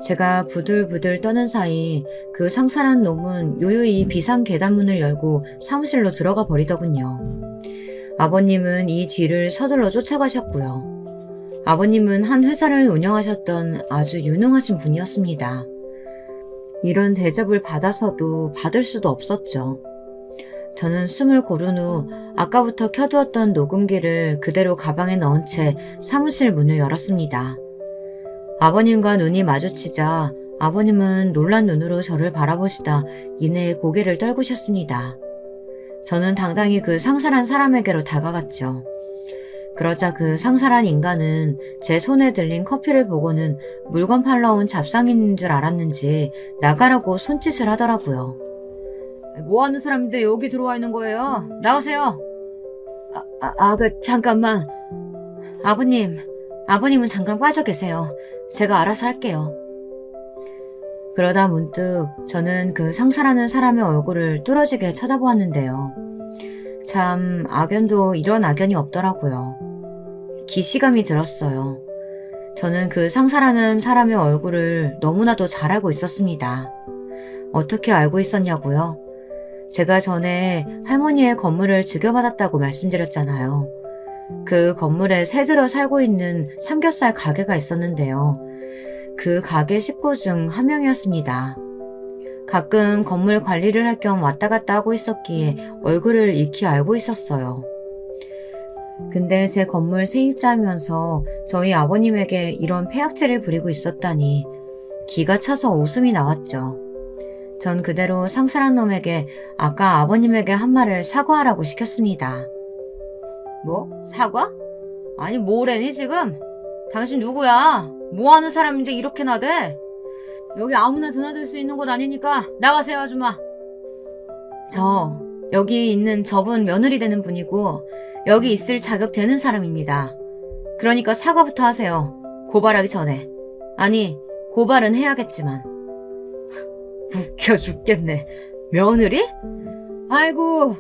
제가 부들부들 떠는 사이 그 상사란 놈은 요요히 비상 계단문을 열고 사무실로 들어가 버리더군요. 아버님은 이 뒤를 서둘러 쫓아가셨고요. 아버님은 한 회사를 운영하셨던 아주 유능하신 분이었습니다. 이런 대접을 받아서도 받을 수도 없었죠. 저는 숨을 고른 후 아까부터 켜두었던 녹음기를 그대로 가방에 넣은 채 사무실 문을 열었습니다. 아버님과 눈이 마주치자 아버님은 놀란 눈으로 저를 바라보시다 이내에 고개를 떨구셨습니다. 저는 당당히 그 상사란 사람에게로 다가갔죠. 그러자 그 상사란 인간은 제 손에 들린 커피를 보고는 물건 팔러 온 잡상인인 줄 알았는지 나가라고 손짓을 하더라고요. 뭐하는 사람인데 여기 들어와 있는 거예요? 나가세요. 잠깐만. 아버님, 아버님은 잠깐 빠져 계세요. 제가 알아서 할게요. 그러다 문득 저는 그 상사라는 사람의 얼굴을 뚫어지게 쳐다보았는데요. 참 악연도 이런 악연이 없더라고요. 기시감이 들었어요. 저는 그 상사라는 사람의 얼굴을 너무나도 잘 알고 있었습니다. 어떻게 알고 있었냐고요? 제가 전에 할머니의 건물을 증여받았다고 말씀드렸잖아요. 그 건물에 새들어 살고 있는 삼겹살 가게가 있었는데요. 그 가게 식구 중 한 명이었습니다. 가끔 건물 관리를 할 겸 왔다 갔다 하고 있었기에 얼굴을 익히 알고 있었어요. 근데 제 건물 세입자면서 저희 아버님에게 이런 폐악질을 부리고 있었다니 기가 차서 웃음이 나왔죠. 전 그대로 상사란 놈에게 아까 아버님에게 한 말을 사과하라고 시켰습니다. 뭐? 사과? 아니 뭐래니 지금? 당신 누구야? 뭐하는 사람인데 이렇게 나대? 여기 아무나 드나들 수 있는 곳 아니니까 나가세요 아줌마. 저 여기 있는 저분 며느리 되는 분이고 여기 있을 자격 되는 사람입니다. 그러니까 사과부터 하세요. 고발하기 전에. 아니 고발은 해야겠지만. 웃겨 죽겠네. 며느리? 아이고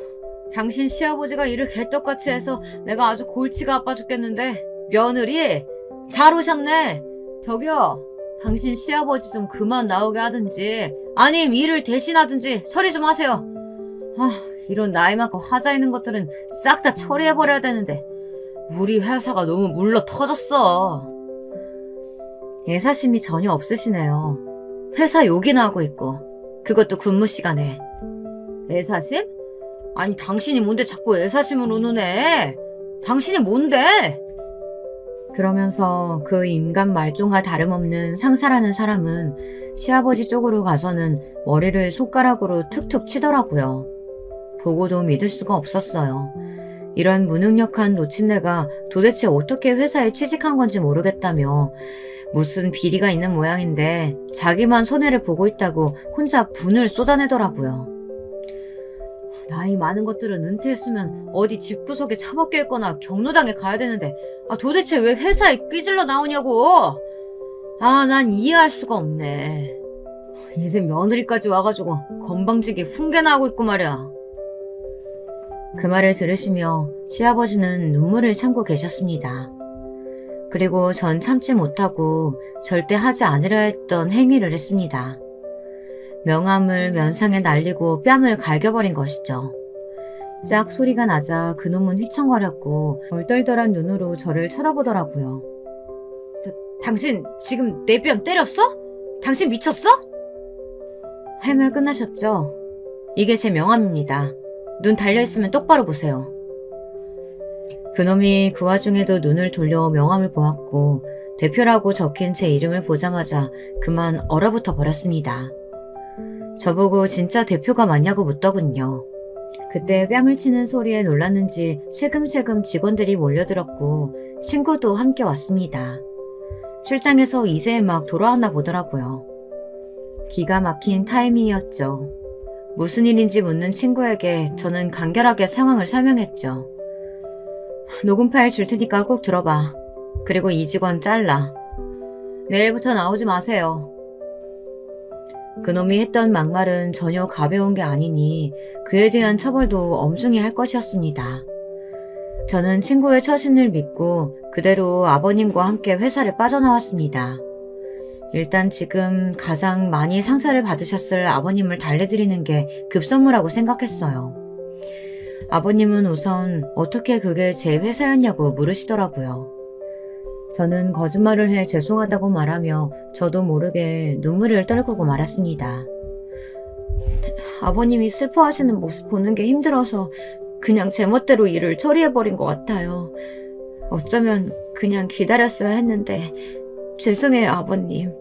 당신 시아버지가 일을 개떡같이 해서 내가 아주 골치가 아파 죽겠는데 며느리? 잘 오셨네. 저기요 당신 시아버지 좀 그만 나오게 하든지 아님 일을 대신하든지 처리 좀 하세요. 이런 나이 많고 화자 있는 것들은 싹 다 처리해버려야 되는데 우리 회사가 너무 물러 터졌어. 애사심이 전혀 없으시네요. 회사 욕이나 하고 있고 그것도 근무 시간에. 애사심? 아니 당신이 뭔데 자꾸 애사심을 운운해. 당신이 뭔데? 그러면서 그 인간 말종과 다름없는 상사라는 사람은 시아버지 쪽으로 가서는 머리를 손가락으로 툭툭 치더라고요. 보고도 믿을 수가 없었어요. 이런 무능력한 노친네가 도대체 어떻게 회사에 취직한 건지 모르겠다며 무슨 비리가 있는 모양인데 자기만 손해를 보고 있다고 혼자 분을 쏟아내더라고요. 나이 많은 것들은 은퇴했으면 어디 집구석에 처박혀 있거나 경로당에 가야 되는데 도대체 왜 회사에 끼질러 나오냐고. 난 이해할 수가 없네. 이제 며느리까지 와가지고 건방지게 훈계나 하고 있고 말이야. 그 말을 들으시며 시아버지는 눈물을 참고 계셨습니다. 그리고 전 참지 못하고 절대 하지 않으려 했던 행위를 했습니다. 명함을 면상에 날리고 뺨을 갈겨버린 것이죠. 짝 소리가 나자 그놈은 휘청거렸고 얼떨떨한 눈으로 저를 쳐다보더라고요. 당신 지금 내 뺨 때렸어? 당신 미쳤어? 할 말 끝나셨죠? 이게 제 명함입니다. 눈 달려있으면 똑바로 보세요. 그놈이 그 와중에도 눈을 돌려 명함을 보았고 대표라고 적힌 제 이름을 보자마자 그만 얼어붙어 버렸습니다. 저보고 진짜 대표가 맞냐고 묻더군요. 그때 뺨을 치는 소리에 놀랐는지 슬금슬금 직원들이 몰려들었고 친구도 함께 왔습니다. 출장에서 이제 막 돌아왔나 보더라고요. 기가 막힌 타이밍이었죠. 무슨 일인지 묻는 친구에게 저는 간결하게 상황을 설명했죠. 녹음 파일 줄 테니까 꼭 들어봐. 그리고 이 직원 잘라. 내일부터 나오지 마세요. 그놈이 했던 막말은 전혀 가벼운 게 아니니 그에 대한 처벌도 엄중히 할 것이었습니다. 저는 친구의 처신을 믿고 그대로 아버님과 함께 회사를 빠져나왔습니다. 일단 지금 가장 많이 상사를 받으셨을 아버님을 달래드리는 게 급선무라고 생각했어요. 아버님은 우선 어떻게 그게 제 회사였냐고 물으시더라고요. 저는 거짓말을 해 죄송하다고 말하며 저도 모르게 눈물을 떨구고 말았습니다. 아버님이 슬퍼하시는 모습 보는 게 힘들어서 그냥 제멋대로 일을 처리해버린 것 같아요. 어쩌면 그냥 기다렸어야 했는데 죄송해요, 아버님.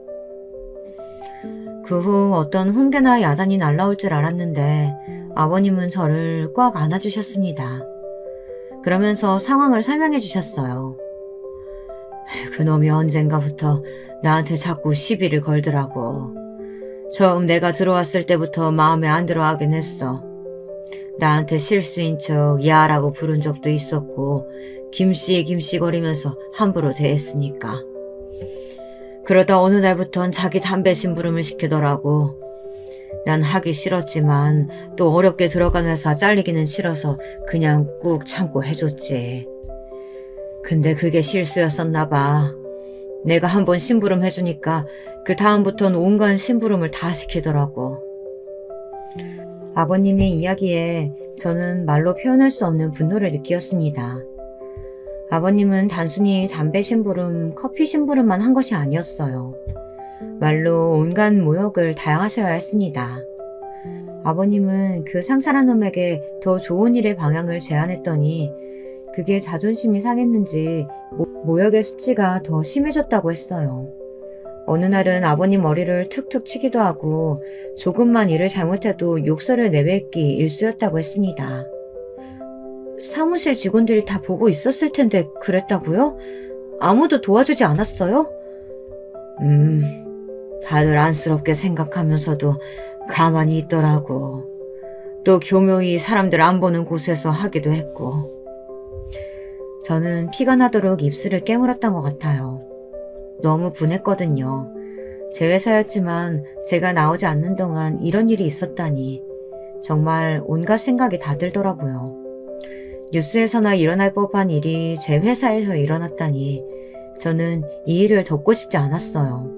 그 후 어떤 훈계나 야단이 날라올 줄 알았는데 아버님은 저를 꽉 안아주셨습니다. 그러면서 상황을 설명해 주셨어요. 그놈이 언젠가부터 나한테 자꾸 시비를 걸더라고. 처음 내가 들어왔을 때부터 마음에 안 들어 하긴 했어. 나한테 실수인 척 야라고 부른 적도 있었고 김씨 거리면서 함부로 대했으니까. 그러다 어느 날부턴 자기 담배 심부름을 시키더라고. 난 하기 싫었지만 또 어렵게 들어간 회사 잘리기는 싫어서 그냥 꾹 참고 해줬지. 근데 그게 실수였었나 봐. 내가 한번 심부름 해주니까 그 다음부턴 온갖 심부름을 다 시키더라고. 아버님의 이야기에 저는 말로 표현할 수 없는 분노를 느꼈습니다. 아버님은 단순히 담배 심부름, 커피 심부름만 한 것이 아니었어요. 말로 온갖 모욕을 다양하셔야 했습니다. 아버님은 그 상사란 놈에게 더 좋은 일의 방향을 제안했더니 그게 자존심이 상했는지 모욕의 수치가 더 심해졌다고 했어요. 어느 날은 아버님 머리를 툭툭 치기도 하고 조금만 일을 잘못해도 욕설을 내뱉기 일쑤였다고 했습니다. 사무실 직원들이 다 보고 있었을 텐데 그랬다고요? 아무도 도와주지 않았어요? 다들 안쓰럽게 생각하면서도 가만히 있더라고. 또 교묘히 사람들 안 보는 곳에서 하기도 했고. 저는 피가 나도록 입술을 깨물었던 것 같아요. 너무 분했거든요. 제 회사였지만 제가 나오지 않는 동안 이런 일이 있었다니 정말 온갖 생각이 다 들더라고요. 뉴스에서나 일어날 법한 일이 제 회사에서 일어났다니 저는 이 일을 덮고 싶지 않았어요.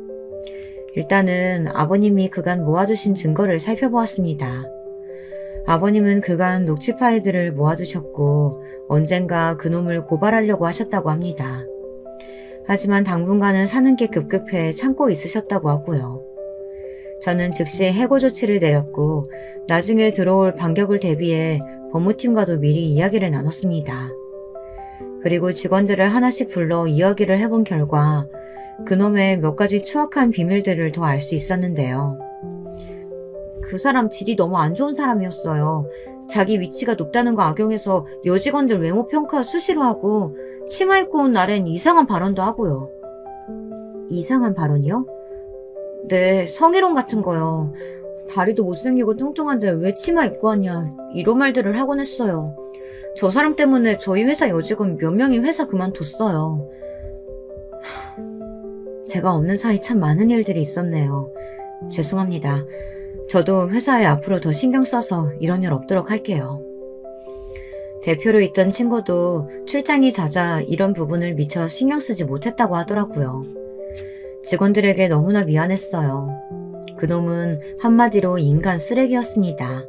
일단은 아버님이 그간 모아두신 증거를 살펴보았습니다. 아버님은 그간 녹취 파일들을 모아두셨고 언젠가 그놈을 고발하려고 하셨다고 합니다. 하지만 당분간은 사는 게 급급해 참고 있으셨다고 하고요. 저는 즉시 해고 조치를 내렸고 나중에 들어올 반격을 대비해 법무팀과도 미리 이야기를 나눴습니다. 그리고 직원들을 하나씩 불러 이야기를 해본 결과 그놈의 몇 가지 추악한 비밀들을 더 알 수 있었는데요. 그 사람 질이 너무 안 좋은 사람이었어요. 자기 위치가 높다는 거 악용해서 여직원들 외모 평가 수시로 하고 치마 입고 온 날엔 이상한 발언도 하고요. 이상한 발언이요? 네, 성희롱 같은 거요. 다리도 못생기고 뚱뚱한데 왜 치마 입고 왔냐 이런 말들을 하곤 했어요. 저 사람 때문에 저희 회사 여직원 몇 명이 회사 그만뒀어요. 제가 없는 사이 참 많은 일들이 있었네요. 죄송합니다. 저도 회사에 앞으로 더 신경 써서 이런 일 없도록 할게요. 대표로 있던 친구도 출장이 잦아 이런 부분을 미처 신경 쓰지 못했다고 하더라고요. 직원들에게 너무나 미안했어요. 그놈은 한마디로 인간 쓰레기였습니다.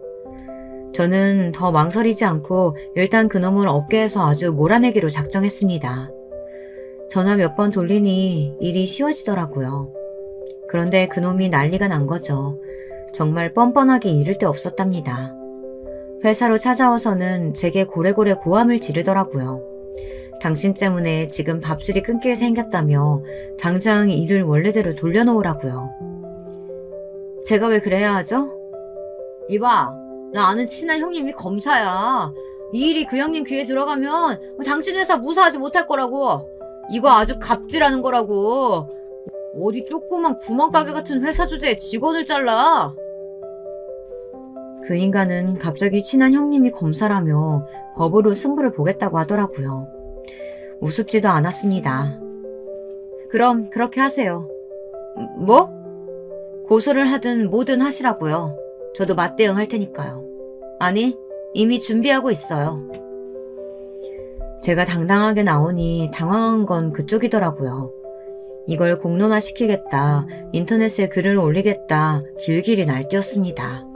저는 더 망설이지 않고 일단 그놈을 업계에서 아주 몰아내기로 작정했습니다. 전화 몇 번 돌리니 일이 쉬워지더라고요. 그런데 그놈이 난리가 난 거죠. 정말 뻔뻔하게 이를 데 없었답니다. 회사로 찾아와서는 제게 고래고래 고함을 지르더라고요. 당신 때문에 지금 밥줄이 끊기게 생겼다며 당장 일을 원래대로 돌려놓으라고요. 제가 왜 그래야 하죠? 이봐, 나 아는 친한 형님이 검사야. 이 일이 그 형님 귀에 들어가면 당신 회사 무사하지 못할 거라고. 이거 아주 갑질하는 거라고. 어디 조그만 구멍가게 같은 회사 주제에 직원을 잘라. 그 인간은 갑자기 친한 형님이 검사라며 법으로 승부를 보겠다고 하더라고요. 우습지도 않았습니다. 그럼 그렇게 하세요. 뭐? 고소를 하든 뭐든 하시라고요. 저도 맞대응할 테니까요. 아니, 이미 준비하고 있어요. 제가 당당하게 나오니 당황한 건 그쪽이더라고요. 이걸 공론화시키겠다, 인터넷에 글을 올리겠다 길길이 날뛰었습니다.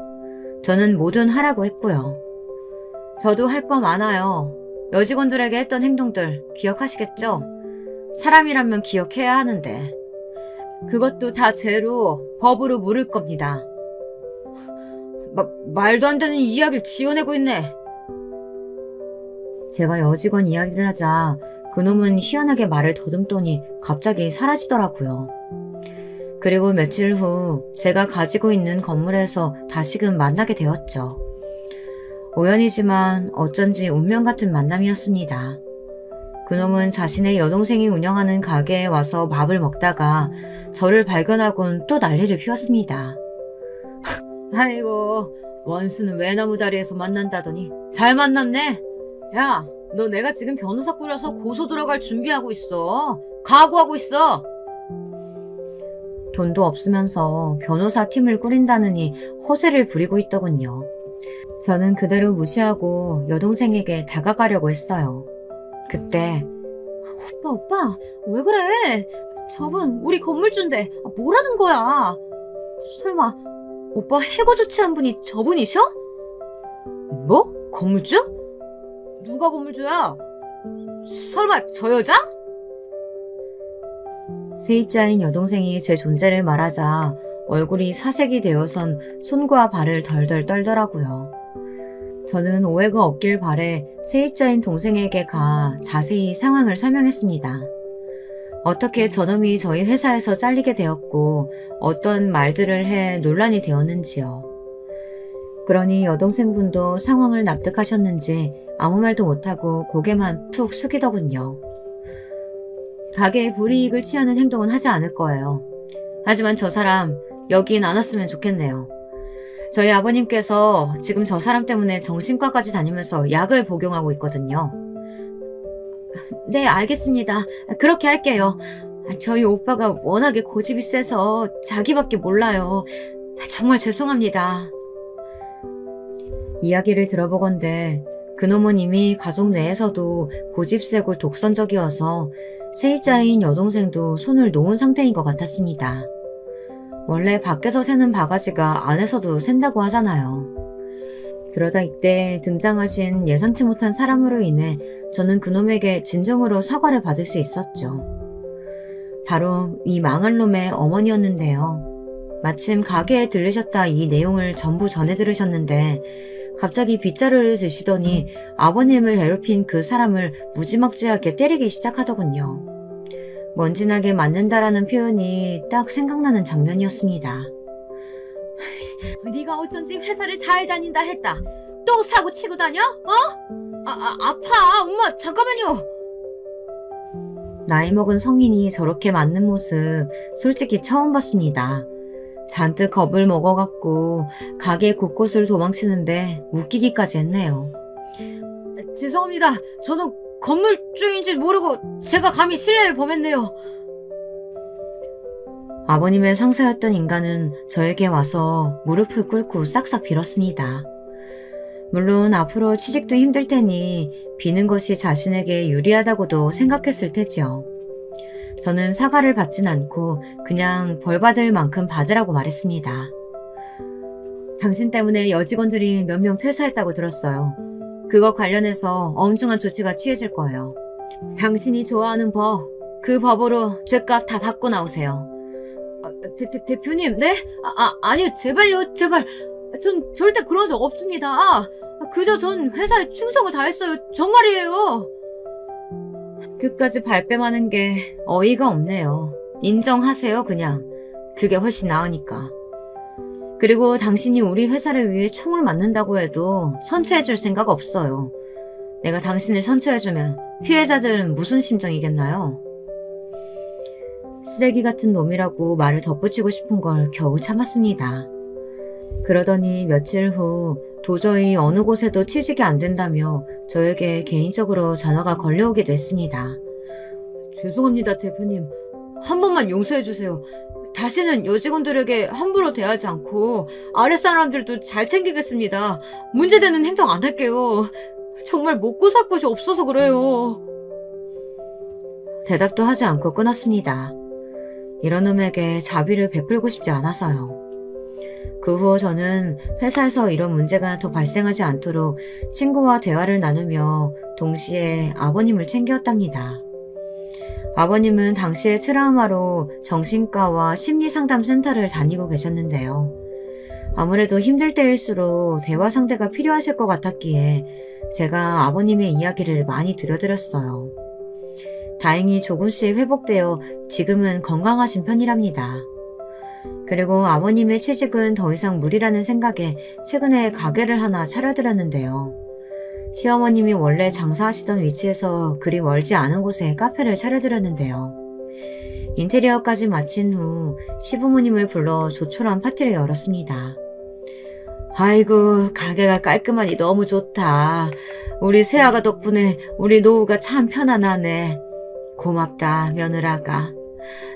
저는 뭐든 하라고 했고요. 저도 할 거 많아요. 여직원들에게 했던 행동들 기억하시겠죠? 사람이라면 기억해야 하는데 그것도 다 죄로 법으로 물을 겁니다. 말도 안 되는 이야기를 지어내고 있네. 제가 여직원 이야기를 하자 그놈은 희한하게 말을 더듬더니 갑자기 사라지더라고요. 그리고 며칠 후 제가 가지고 있는 건물에서 다시금 만나게 되었죠. 우연이지만 어쩐지 운명 같은 만남이었습니다. 그놈은 자신의 여동생이 운영하는 가게에 와서 밥을 먹다가 저를 발견하곤 또 난리를 피웠습니다. 아이고, 원수는 외나무 다리에서 만난다더니 잘 만났네. 야, 너 내가 지금 변호사 꾸려서 고소 들어갈 준비하고 있어. 각오하고 있어. 돈도 없으면서 변호사 팀을 꾸린다느니 허세를 부리고 있더군요. 저는 그대로 무시하고 여동생에게 다가가려고 했어요. 그때 오빠 왜 그래? 저분 우리 건물주인데 뭐라는 거야? 설마 오빠 해고 조치한 분이 저분이셔? 뭐? 건물주? 누가 건물주야? 설마 저 여자? 세입자인 여동생이 제 존재를 말하자 얼굴이 사색이 되어선 손과 발을 덜덜 떨더라고요. 저는 오해가 없길 바래 세입자인 동생에게 가 자세히 상황을 설명했습니다. 어떻게 저놈이 저희 회사에서 잘리게 되었고 어떤 말들을 해 논란이 되었는지요. 그러니 여동생분도 상황을 납득하셨는지 아무 말도 못하고 고개만 푹 숙이더군요. 가게에 불이익을 취하는 행동은 하지 않을 거예요. 하지만 저 사람 여긴 안 왔으면 좋겠네요. 저희 아버님께서 지금 저 사람 때문에 정신과까지 다니면서 약을 복용하고 있거든요. 네, 알겠습니다. 그렇게 할게요. 저희 오빠가 워낙에 고집이 세서 자기밖에 몰라요. 정말 죄송합니다. 이야기를 들어보건대 그놈은 이미 가족 내에서도 고집 세고 독선적이어서 세입자인 여동생도 손을 놓은 상태인 것 같았습니다. 원래 밖에서 새는 바가지가 안에서도 샌다고 하잖아요. 그러다 이때 등장하신 예상치 못한 사람으로 인해 저는 그놈에게 진정으로 사과를 받을 수 있었죠. 바로 이 망할 놈의 어머니였는데요. 마침 가게에 들르셨다 이 내용을 전부 전해 들으셨는데 갑자기 빗자루를 드시더니 아버님을 괴롭힌 그 사람을 무지막지하게 때리기 시작하더군요. 먼지나게 맞는다라는 표현이 딱 생각나는 장면이었습니다. 네가 어쩐지 회사를 잘 다닌다 했다. 또 사고 치고 다녀? 아파. 엄마 잠깐만요. 나이 먹은 성인이 저렇게 맞는 모습 솔직히 처음 봤습니다. 잔뜩 겁을 먹어갖고 가게 곳곳을 도망치는데 웃기기까지 했네요. 죄송합니다. 저는 건물주인지 모르고 제가 감히 실례를 범했네요. 아버님의 상사였던 인간은 저에게 와서 무릎을 꿇고 싹싹 빌었습니다. 물론 앞으로 취직도 힘들 테니 비는 것이 자신에게 유리하다고도 생각했을 테지요. 저는 사과를 받진 않고 그냥 벌 받을 만큼 받으라고 말했습니다. 당신 때문에 여직원들이 몇 명 퇴사했다고 들었어요. 그거 관련해서 엄중한 조치가 취해질 거예요. 당신이 좋아하는 법, 그 법으로 죗값 다 받고 나오세요. 대표님, 네? 아니요, 제발요, 제발. 전 절대 그런 적 없습니다. 그저 전 회사에 충성을 다했어요. 정말이에요. 끝까지 발뺌하는 게 어이가 없네요. 인정하세요, 그냥. 그게 훨씬 나으니까. 그리고 당신이 우리 회사를 위해 총을 맞는다고 해도 선처해줄 생각 없어요. 내가 당신을 선처해주면 피해자들은 무슨 심정이겠나요? 쓰레기 같은 놈이라고 말을 덧붙이고 싶은 걸 겨우 참았습니다. 그러더니 며칠 후 도저히 어느 곳에도 취직이 안 된다며 저에게 개인적으로 전화가 걸려오기도 했습니다. 죄송합니다, 대표님. 한 번만 용서해주세요. 다시는 여직원들에게 함부로 대하지 않고 아랫사람들도 잘 챙기겠습니다. 문제되는 행동 안 할게요. 정말 먹고 살 곳이 없어서 그래요. 대답도 하지 않고 끊었습니다. 이런 놈에게 자비를 베풀고 싶지 않아서요. 그 후 저는 회사에서 이런 문제가 더 발생하지 않도록 친구와 대화를 나누며 동시에 아버님을 챙겼답니다. 아버님은 당시에 트라우마로 정신과와 심리상담센터를 다니고 계셨는데요. 아무래도 힘들 때일수록 대화 상대가 필요하실 것 같았기에 제가 아버님의 이야기를 많이 들려드렸어요. 다행히 조금씩 회복되어 지금은 건강하신 편이랍니다. 그리고 아버님의 취직은 더 이상 무리라는 생각에 최근에 가게를 하나 차려드렸는데요. 시어머님이 원래 장사하시던 위치에서 그리 멀지 않은 곳에 카페를 차려드렸는데요. 인테리어까지 마친 후 시부모님을 불러 조촐한 파티를 열었습니다. 아이고, 가게가 깔끔하니 너무 좋다. 우리 세아가 덕분에 우리 노후가 참 편안하네. 고맙다, 며느라가.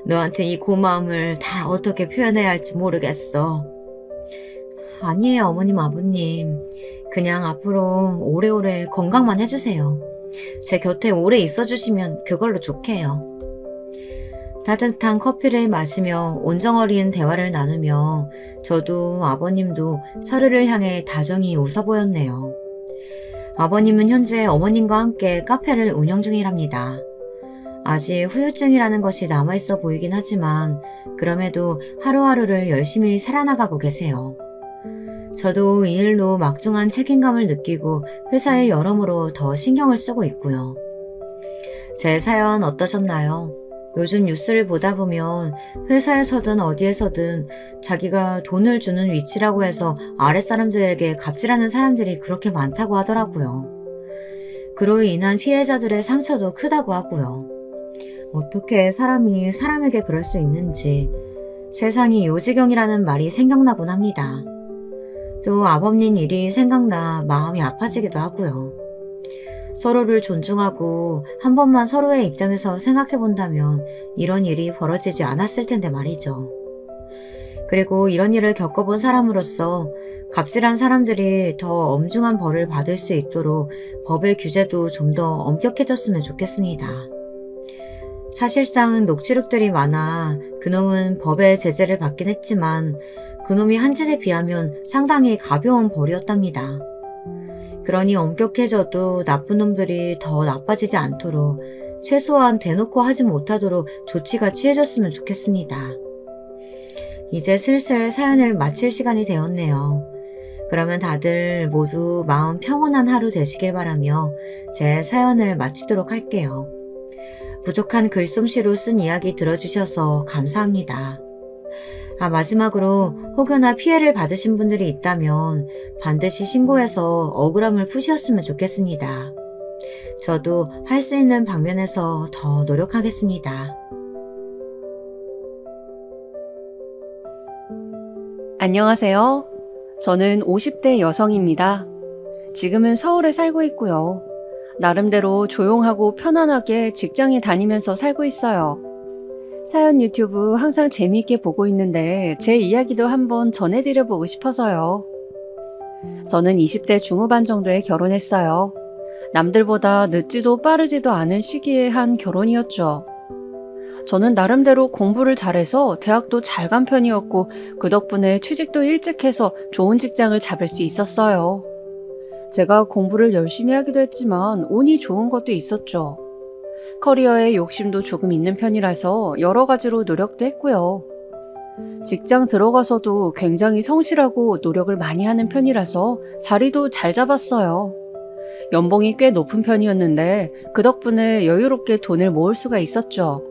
너한테 이 고마움을 다 어떻게 표현해야 할지 모르겠어. 아니에요, 어머님, 아버님. 그냥 앞으로 오래오래 건강만 해주세요. 제 곁에 오래 있어주시면 그걸로 좋게요. 따뜻한 커피를 마시며 온정어린 대화를 나누며 저도 아버님도 서로를 향해 다정히 웃어 보였네요. 아버님은 현재 어머님과 함께 카페를 운영 중이랍니다. 아직 후유증이라는 것이 남아있어 보이긴 하지만 그럼에도 하루하루를 열심히 살아나가고 계세요. 저도 이 일로 막중한 책임감을 느끼고 회사에 여러모로 더 신경을 쓰고 있고요. 제 사연 어떠셨나요? 요즘 뉴스를 보다 보면 회사에서든 어디에서든 자기가 돈을 주는 위치라고 해서 아랫사람들에게 갑질하는 사람들이 그렇게 많다고 하더라고요. 그로 인한 피해자들의 상처도 크다고 하고요. 어떻게 사람이 사람에게 그럴 수 있는지 세상이 요지경이라는 말이 생각나곤 합니다. 또 아버님 일이 생각나 마음이 아파지기도 하고요. 서로를 존중하고 한 번만 서로의 입장에서 생각해 본다면 이런 일이 벌어지지 않았을 텐데 말이죠. 그리고 이런 일을 겪어본 사람으로서 갑질한 사람들이 더 엄중한 벌을 받을 수 있도록 법의 규제도 좀 더 엄격해졌으면 좋겠습니다. 사실상 녹취록들이 많아 그놈은 법의 제재를 받긴 했지만 그놈이 한 짓에 비하면 상당히 가벼운 벌이었답니다. 그러니 엄격해져도 나쁜 놈들이 더 나빠지지 않도록 최소한 대놓고 하지 못하도록 조치가 취해졌으면 좋겠습니다. 이제 슬슬 사연을 마칠 시간이 되었네요. 그러면 다들 모두 마음 평온한 하루 되시길 바라며 제 사연을 마치도록 할게요. 부족한 글솜씨로 쓴 이야기 들어주셔서 감사합니다. 마지막으로 혹여나 피해를 받으신 분들이 있다면 반드시 신고해서 억울함을 푸셨으면 좋겠습니다. 저도 할 수 있는 방면에서 더 노력하겠습니다. 안녕하세요. 저는 50대 여성입니다. 지금은 서울에 살고 있고요. 나름대로 조용하고 편안하게 직장에 다니면서 살고 있어요. 사연 유튜브 항상 재미있게 보고 있는데 제 이야기도 한번 전해드려보고 싶어서요. 저는 20대 중후반 정도에 결혼했어요. 남들보다 늦지도 빠르지도 않은 시기에 한 결혼이었죠. 저는 나름대로 공부를 잘해서 대학도 잘 간 편이었고 그 덕분에 취직도 일찍 해서 좋은 직장을 잡을 수 있었어요. 제가 공부를 열심히 하기도 했지만 운이 좋은 것도 있었죠. 커리어에 욕심도 조금 있는 편이라서 여러 가지로 노력도 했고요. 직장 들어가서도 굉장히 성실하고 노력을 많이 하는 편이라서 자리도 잘 잡았어요. 연봉이 꽤 높은 편이었는데 그 덕분에 여유롭게 돈을 모을 수가 있었죠.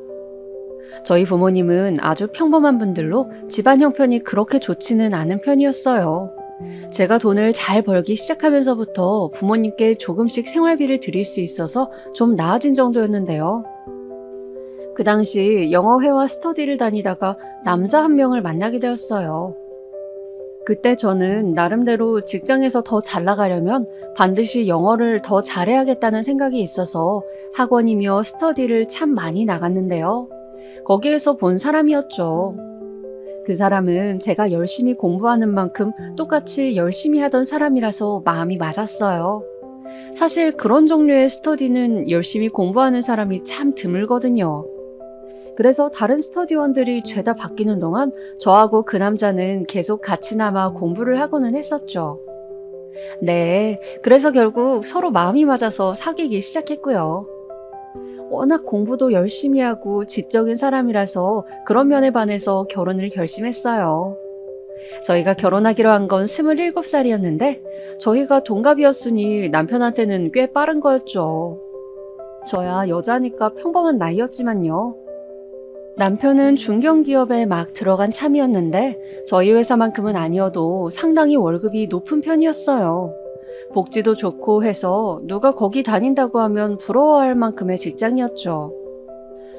저희 부모님은 아주 평범한 분들로 집안 형편이 그렇게 좋지는 않은 편이었어요. 제가 돈을 잘 벌기 시작하면서부터 부모님께 조금씩 생활비를 드릴 수 있어서 좀 나아진 정도였는데요. 그 당시 영어회화 스터디를 다니다가 남자 한 명을 만나게 되었어요. 그때 저는 나름대로 직장에서 더 잘 나가려면 반드시 영어를 더 잘해야겠다는 생각이 있어서 학원이며 스터디를 참 많이 나갔는데요. 거기에서 본 사람이었죠. 그 사람은 제가 열심히 공부하는 만큼 똑같이 열심히 하던 사람이라서 마음이 맞았어요. 사실 그런 종류의 스터디는 열심히 공부하는 사람이 참 드물거든요. 그래서 다른 스터디원들이 죄다 바뀌는 동안 저하고 그 남자는 계속 같이 남아 공부를 하고는 했었죠. 네, 그래서 결국 서로 마음이 맞아서 사귀기 시작했고요. 워낙 공부도 열심히 하고 지적인 사람이라서 그런 면에 반해서 결혼을 결심했어요. 저희가 결혼하기로 한 건 27살이었는데 저희가 동갑이었으니 남편한테는 꽤 빠른 거였죠. 저야 여자니까 평범한 나이였지만요. 남편은 중견기업에 막 들어간 참이었는데 저희 회사만큼은 아니어도 상당히 월급이 높은 편이었어요. 복지도 좋고 해서 누가 거기 다닌다고 하면 부러워할 만큼의 직장이었죠.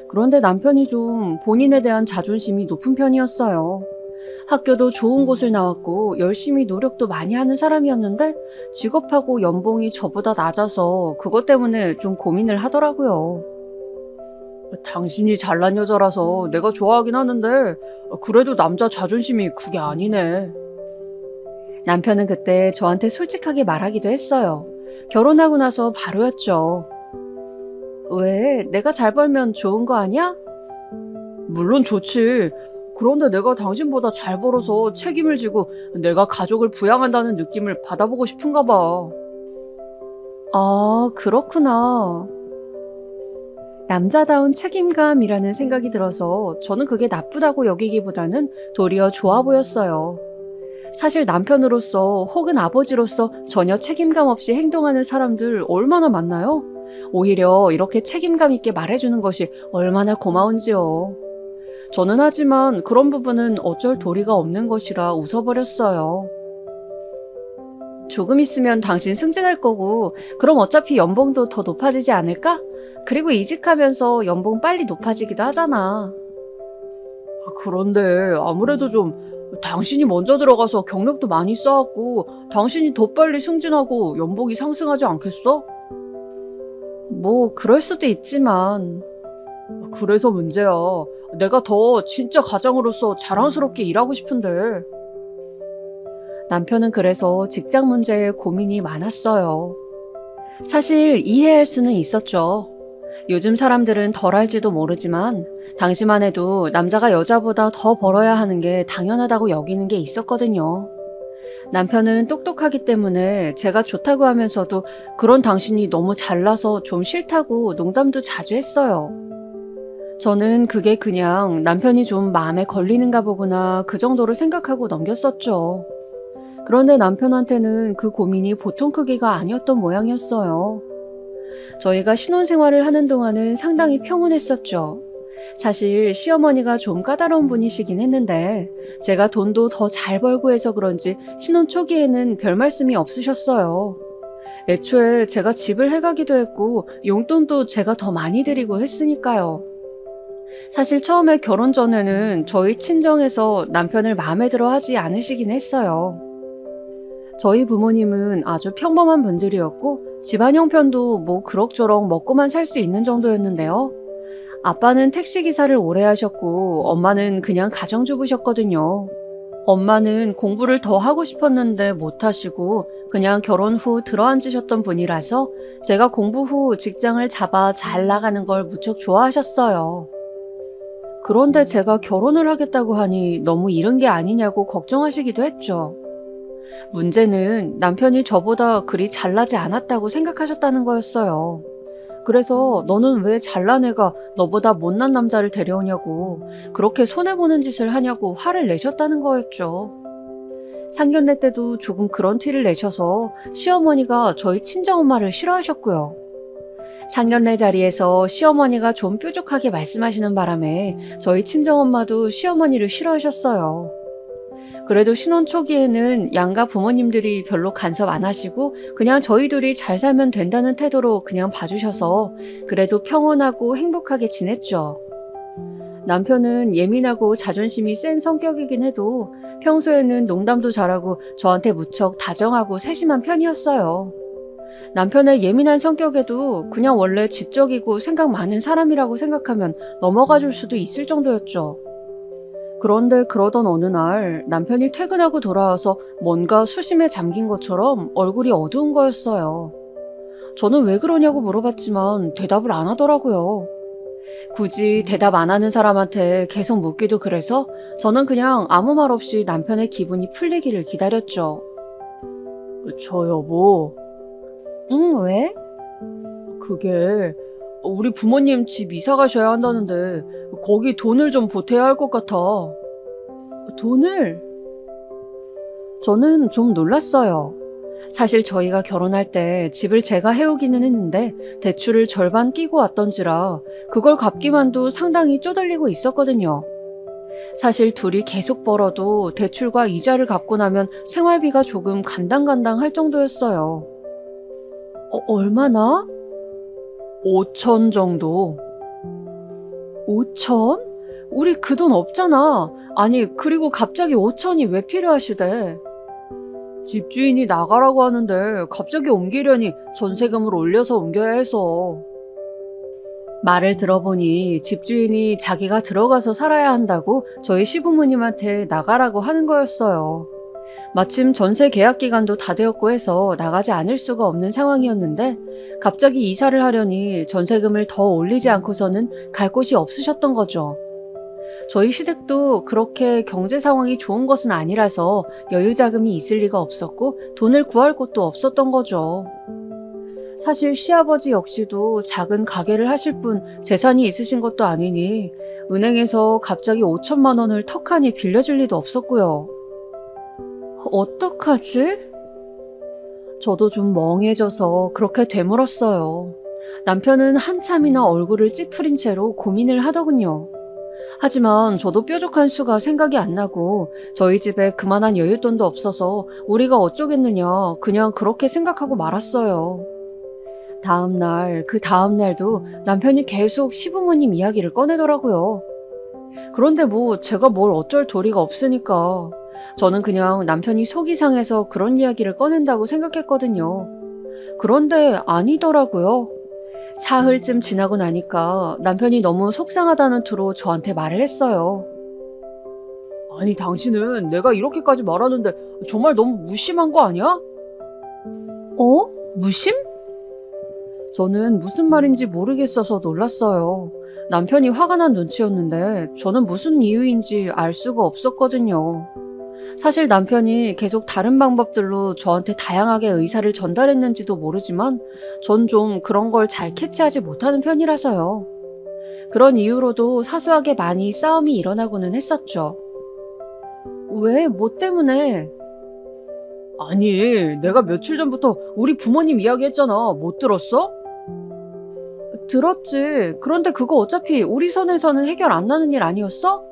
그런데 남편이 좀 본인에 대한 자존심이 높은 편이었어요. 학교도 좋은 곳을 나왔고 열심히 노력도 많이 하는 사람이었는데 직업하고 연봉이 저보다 낮아서 그것 때문에 좀 고민을 하더라고요. 당신이 잘난 여자라서 내가 좋아하긴 하는데 그래도 남자 자존심이 그게 아니네. 남편은 그때 저한테 솔직하게 말하기도 했어요. 결혼하고 나서 바로였죠. 왜? 내가 잘 벌면 좋은 거 아니야? 물론 좋지. 그런데 내가 당신보다 잘 벌어서 책임을 지고 내가 가족을 부양한다는 느낌을 받아보고 싶은가 봐. 아, 그렇구나. 남자다운 책임감이라는 생각이 들어서 저는 그게 나쁘다고 여기기보다는 도리어 좋아 보였어요. 사실 남편으로서 혹은 아버지로서 전혀 책임감 없이 행동하는 사람들 얼마나 많나요? 오히려 이렇게 책임감 있게 말해주는 것이 얼마나 고마운지요. 저는 하지만 그런 부분은 어쩔 도리가 없는 것이라 웃어버렸어요. 조금 있으면 당신 승진할 거고 그럼 어차피 연봉도 더 높아지지 않을까? 그리고 이직하면서 연봉 빨리 높아지기도 하잖아. 그런데 아무래도 좀 당신이 먼저 들어가서 경력도 많이 쌓았고 당신이 더 빨리 승진하고 연봉이 상승하지 않겠어? 뭐 그럴 수도 있지만 그래서 문제야. 내가 더 진짜 가장으로서 자랑스럽게 일하고 싶은데. 남편은 그래서 직장 문제에 고민이 많았어요. 사실 이해할 수는 있었죠. 요즘 사람들은 덜 알지도 모르지만 당시만 해도 남자가 여자보다 더 벌어야 하는 게 당연하다고 여기는 게 있었거든요. 남편은 똑똑하기 때문에 제가 좋다고 하면서도 그런 당신이 너무 잘나서 좀 싫다고 농담도 자주 했어요. 저는 그게 그냥 남편이 좀 마음에 걸리는가 보구나 그 정도로 생각하고 넘겼었죠. 그런데 남편한테는 그 고민이 보통 크기가 아니었던 모양이었어요. 저희가 신혼생활을 하는 동안은 상당히 평온했었죠. 사실 시어머니가 좀 까다로운 분이시긴 했는데 제가 돈도 더 잘 벌고 해서 그런지 신혼 초기에는 별 말씀이 없으셨어요. 애초에 제가 집을 해가기도 했고 용돈도 제가 더 많이 드리고 했으니까요. 사실 처음에 결혼 전에는 저희 친정에서 남편을 마음에 들어 하지 않으시긴 했어요. 저희 부모님은 아주 평범한 분들이었고 집안 형편도 뭐 그럭저럭 먹고만 살 수 있는 정도였는데요. 아빠는 택시기사를 오래 하셨고 엄마는 그냥 가정주부셨거든요. 엄마는 공부를 더 하고 싶었는데 못하시고 그냥 결혼 후 들어앉으셨던 분이라서 제가 공부 후 직장을 잡아 잘 나가는 걸 무척 좋아하셨어요. 그런데 제가 결혼을 하겠다고 하니 너무 이른 게 아니냐고 걱정하시기도 했죠. 문제는 남편이 저보다 그리 잘나지 않았다고 생각하셨다는 거였어요. 그래서 너는 왜 잘난 애가 너보다 못난 남자를 데려오냐고 그렇게 손해보는 짓을 하냐고 화를 내셨다는 거였죠. 상견례 때도 조금 그런 티를 내셔서 시어머니가 저희 친정엄마를 싫어하셨고요. 상견례 자리에서 시어머니가 좀 뾰족하게 말씀하시는 바람에 저희 친정엄마도 시어머니를 싫어하셨어요. 그래도 신혼 초기에는 양가 부모님들이 별로 간섭 안 하시고 그냥 저희 둘이 잘 살면 된다는 태도로 그냥 봐주셔서 그래도 평온하고 행복하게 지냈죠. 남편은 예민하고 자존심이 센 성격이긴 해도 평소에는 농담도 잘하고 저한테 무척 다정하고 세심한 편이었어요. 남편의 예민한 성격에도 그냥 원래 지적이고 생각 많은 사람이라고 생각하면 넘어가 줄 수도 있을 정도였죠. 그런데 그러던 어느 날 남편이 퇴근하고 돌아와서 뭔가 수심에 잠긴 것처럼 얼굴이 어두운 거였어요. 저는 왜 그러냐고 물어봤지만 대답을 안 하더라고요. 굳이 대답 안 하는 사람한테 계속 묻기도 그래서 저는 그냥 아무 말 없이 남편의 기분이 풀리기를 기다렸죠. 저 여보. 응, 왜? 그게 우리 부모님 집 이사 가셔야 한다는데 거기 돈을 좀 보태야 할 것 같아. 돈을? 저는 좀 놀랐어요. 사실 저희가 결혼할 때 집을 제가 해오기는 했는데 대출을 절반 끼고 왔던지라 그걸 갚기만도 상당히 쪼달리고 있었거든요. 사실 둘이 계속 벌어도 대출과 이자를 갚고 나면 생활비가 조금 간당간당 할 정도였어요. 얼마나? 5천 정도. 5천? 우리 그 돈 없잖아. 아니, 그리고 갑자기 5천이 왜 필요하시대? 집주인이 나가라고 하는데 갑자기 옮기려니 전세금을 올려서 옮겨야 해서. 말을 들어보니 집주인이 자기가 들어가서 살아야 한다고 저희 시부모님한테 나가라고 하는 거였어요. 마침 전세 계약 기간도 다 되었고 해서 나가지 않을 수가 없는 상황이었는데 갑자기 이사를 하려니 전세금을 더 올리지 않고서는 갈 곳이 없으셨던 거죠. 저희 시댁도 그렇게 경제 상황이 좋은 것은 아니라서 여유 자금이 있을 리가 없었고 돈을 구할 곳도 없었던 거죠. 사실 시아버지 역시도 작은 가게를 하실 뿐 재산이 있으신 것도 아니니 은행에서 갑자기 5천만 원을 턱하니 빌려줄 리도 없었고요. 어떡하지? 저도 좀 멍해져서 그렇게 되물었어요. 남편은 한참이나 얼굴을 찌푸린 채로 고민을 하더군요. 하지만 저도 뾰족한 수가 생각이 안 나고 저희 집에 그만한 여윳돈도 없어서 우리가 어쩌겠느냐 그냥 그렇게 생각하고 말았어요. 그 다음 날도 남편이 계속 시부모님 이야기를 꺼내더라고요. 그런데 뭐 제가 뭘 어쩔 도리가 없으니까 저는 그냥 남편이 속이 상해서 그런 이야기를 꺼낸다고 생각했거든요. 그런데 아니더라고요. 사흘쯤 지나고 나니까 남편이 너무 속상하다는 투로 저한테 말을 했어요. 아니, 당신은 내가 이렇게까지 말하는데 정말 너무 무심한 거 아니야? 무심? 저는 무슨 말인지 모르겠어서 놀랐어요. 남편이 화가 난 눈치였는데 저는 무슨 이유인지 알 수가 없었거든요. 사실 남편이 계속 다른 방법들로 저한테 다양하게 의사를 전달했는지도 모르지만 전 좀 그런 걸 잘 캐치하지 못하는 편이라서요. 그런 이유로도 사소하게 많이 싸움이 일어나고는 했었죠. 왜? 뭐 때문에? 아니, 내가 며칠 전부터 우리 부모님 이야기했잖아. 못 들었어? 들었지. 그런데 그거 어차피 우리 선에서는 해결 안 나는 일 아니었어?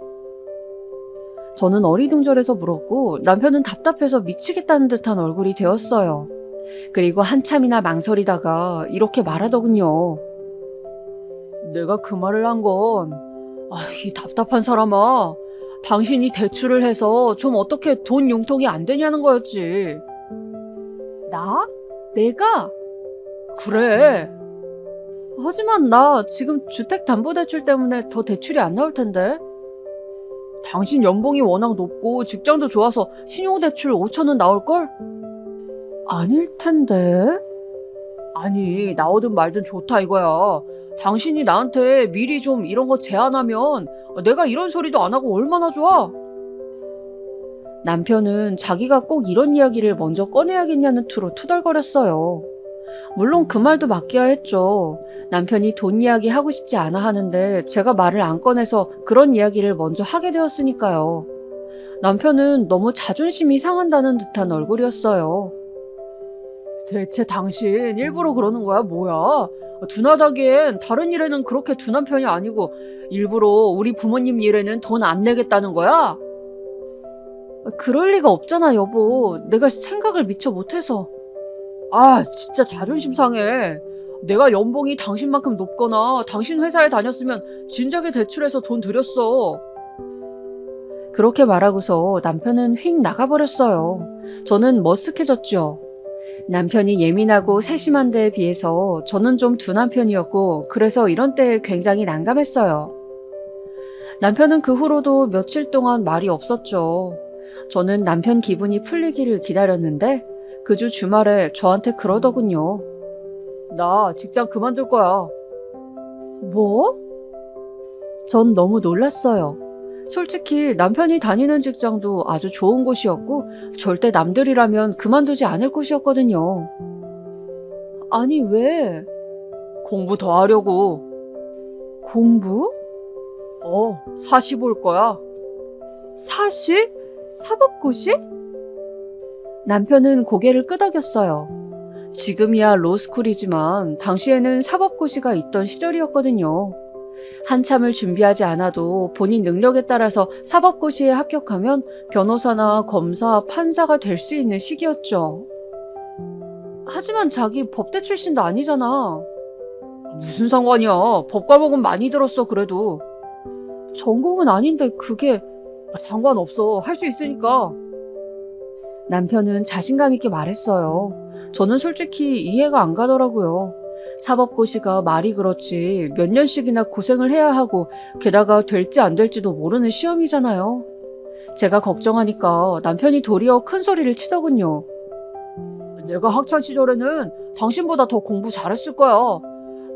저는 어리둥절해서 물었고 남편은 답답해서 미치겠다는 듯한 얼굴이 되었어요. 그리고 한참이나 망설이다가 이렇게 말하더군요. 내가 그 말을 한 건, 이 답답한 사람아. 당신이 대출을 해서 좀 어떻게 돈 융통이 안 되냐는 거였지. 나? 내가? 그래. 하지만 나 지금 주택담보대출 때문에 더 대출이 안 나올 텐데. 당신 연봉이 워낙 높고 직장도 좋아서 신용대출 5천은 나올걸? 아닐 텐데. 아니, 나오든 말든 좋다 이거야. 당신이 나한테 미리 좀 이런 거 제안하면 내가 이런 소리도 안 하고 얼마나 좋아? 남편은 자기가 꼭 이런 이야기를 먼저 꺼내야겠냐는 투로 투덜거렸어요. 물론 그 말도 맞기야 했죠. 남편이 돈 이야기 하고 싶지 않아 하는데 제가 말을 안 꺼내서 그런 이야기를 먼저 하게 되었으니까요. 남편은 너무 자존심이 상한다는 듯한 얼굴이었어요. 대체 당신 일부러 그러는 거야, 뭐야? 둔하다기엔 다른 일에는 그렇게 둔한 편이 아니고 일부러 우리 부모님 일에는 돈 안 내겠다는 거야? 그럴 리가 없잖아, 여보. 내가 생각을 미처 못해서. 진짜 자존심 상해. 내가 연봉이 당신만큼 높거나 당신 회사에 다녔으면 진작에 대출해서 돈 들였어. 그렇게 말하고서 남편은 휙 나가버렸어요. 저는 머쓱해졌죠. 남편이 예민하고 세심한 데에 비해서 저는 좀 둔한 편이었고 그래서 이런 때에 굉장히 난감했어요. 남편은 그 후로도 며칠 동안 말이 없었죠. 저는 남편 기분이 풀리기를 기다렸는데 그 주 주말에 저한테 그러더군요. 나 직장 그만둘 거야. 뭐? 전 너무 놀랐어요. 솔직히 남편이 다니는 직장도 아주 좋은 곳이었고 절대 남들이라면 그만두지 않을 곳이었거든요. 아니, 왜? 공부 더 하려고. 공부? 사시 볼 거야. 사시? 사법고시? 남편은 고개를 끄덕였어요. 지금이야 로스쿨이지만 당시에는 사법고시가 있던 시절이었거든요. 한참을 준비하지 않아도 본인 능력에 따라서 사법고시에 합격하면 변호사나 검사, 판사가 될 수 있는 시기였죠. 하지만 자기 법대 출신도 아니잖아. 무슨 상관이야. 법 과목은 많이 들었어, 그래도. 전공은 아닌데 그게 상관없어. 할 수 있으니까. 남편은 자신감 있게 말했어요. 저는 솔직히 이해가 안 가더라고요. 사법고시가 말이 그렇지 몇 년씩이나 고생을 해야 하고 게다가 될지 안 될지도 모르는 시험이잖아요. 제가 걱정하니까 남편이 도리어 큰 소리를 치더군요. 내가 학창 시절에는 당신보다 더 공부 잘했을 거야.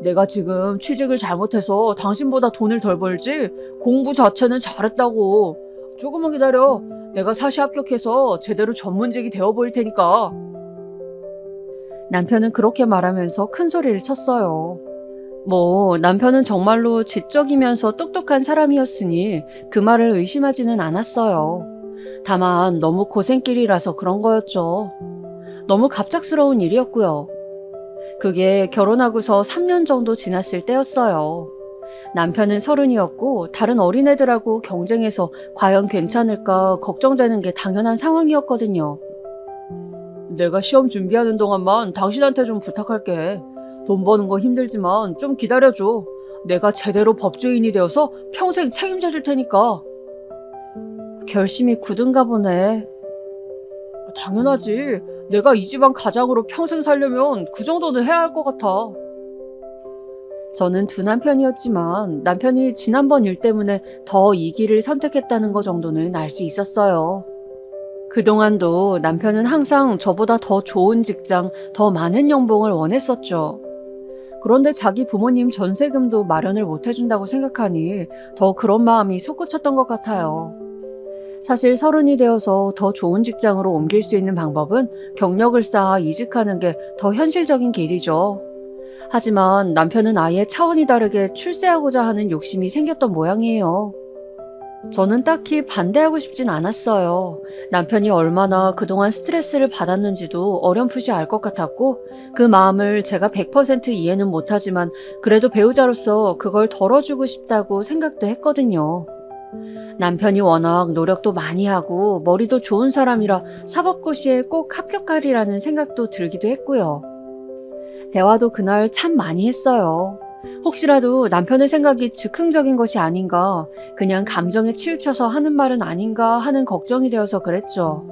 내가 지금 취직을 잘못해서 당신보다 돈을 덜 벌지 공부 자체는 잘했다고. 조금만 기다려. 내가 사시 합격해서 제대로 전문직이 되어 보일 테니까. 남편은 그렇게 말하면서 큰 소리를 쳤어요. 남편은 정말로 지적이면서 똑똑한 사람이었으니 그 말을 의심하지는 않았어요. 다만 너무 고생길이라서 그런 거였죠. 너무 갑작스러운 일이었고요. 그게 결혼하고서 3년 정도 지났을 때였어요. 남편은 30이었고 다른 어린애들하고 경쟁해서 과연 괜찮을까 걱정되는 게 당연한 상황이었거든요. 내가 시험 준비하는 동안만 당신한테 좀 부탁할게. 돈 버는 거 힘들지만 좀 기다려줘. 내가 제대로 법조인이 되어서 평생 책임져 줄 테니까. 결심이 굳은가 보네. 당연하지. 내가 이 집안 가장으로 평생 살려면 그 정도는 해야 할 것 같아. 저는 두 남편이었지만 남편이 지난번 일 때문에 더 이 길을 선택했다는 거 정도는 알 수 있었어요. 그동안도 남편은 항상 저보다 더 좋은 직장, 더 많은 연봉을 원했었죠. 그런데 자기 부모님 전세금도 마련을 못 해준다고 생각하니 더 그런 마음이 솟구쳤던 것 같아요. 사실 30이 되어서 더 좋은 직장으로 옮길 수 있는 방법은 경력을 쌓아 이직하는 게 더 현실적인 길이죠. 하지만 남편은 아예 차원이 다르게 출세하고자 하는 욕심이 생겼던 모양이에요. 저는 딱히 반대하고 싶진 않았어요. 남편이 얼마나 그동안 스트레스를 받았는지도 어렴풋이 알 것 같았고 그 마음을 제가 100% 이해는 못하지만 그래도 배우자로서 그걸 덜어주고 싶다고 생각도 했거든요. 남편이 워낙 노력도 많이 하고 머리도 좋은 사람이라 사법고시에 꼭 합격하리라는 생각도 들기도 했고요. 대화도 그날 참 많이 했어요. 혹시라도 남편의 생각이 즉흥적인 것이 아닌가, 그냥 감정에 치우쳐서 하는 말은 아닌가 하는 걱정이 되어서 그랬죠.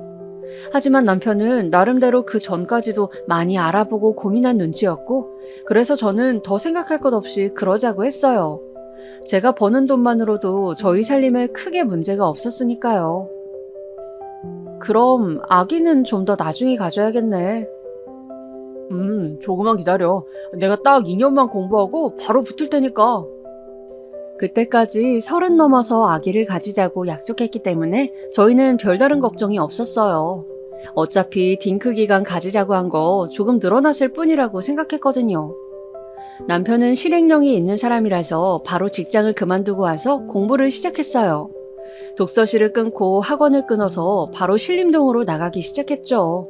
하지만 남편은 나름대로 그 전까지도 많이 알아보고 고민한 눈치였고, 그래서 저는 더 생각할 것 없이 그러자고 했어요. 제가 버는 돈만으로도 저희 살림에 크게 문제가 없었으니까요. 그럼 아기는 좀 더 나중에 가져야겠네. 조금만 기다려. 내가 딱 2년만 공부하고 바로 붙을 테니까. 그때까지 30 넘어서 아기를 가지자고 약속했기 때문에 저희는 별다른 걱정이 없었어요. 어차피 딩크 기간 가지자고 한 거 조금 늘어났을 뿐이라고 생각했거든요. 남편은 실행력이 있는 사람이라서 바로 직장을 그만두고 와서 공부를 시작했어요. 독서실을 끊고 학원을 끊어서 바로 신림동으로 나가기 시작했죠.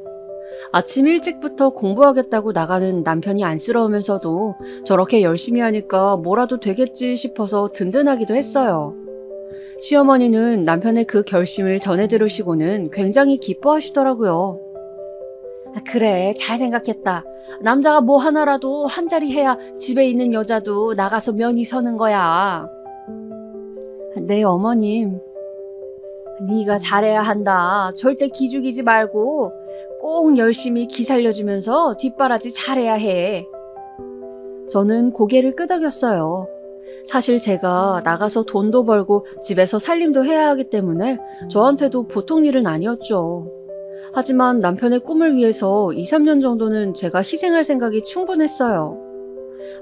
아침 일찍부터 공부하겠다고 나가는 남편이 안쓰러우면서도 저렇게 열심히 하니까 뭐라도 되겠지 싶어서 든든하기도 했어요. 시어머니는 남편의 그 결심을 전해 들으시고는 굉장히 기뻐하시더라고요. 그래, 잘 생각했다. 남자가 뭐 하나라도 한 자리 해야 집에 있는 여자도 나가서 면이 서는 거야. 네, 어머님. 네가 잘해야 한다. 절대 기죽이지 말고 꼭 열심히 기 살려주면서 뒷바라지 잘해야 해. 저는 고개를 끄덕였어요. 사실 제가 나가서 돈도 벌고 집에서 살림도 해야 하기 때문에 저한테도 보통 일은 아니었죠. 하지만 남편의 꿈을 위해서 2, 3년 정도는 제가 희생할 생각이 충분했어요.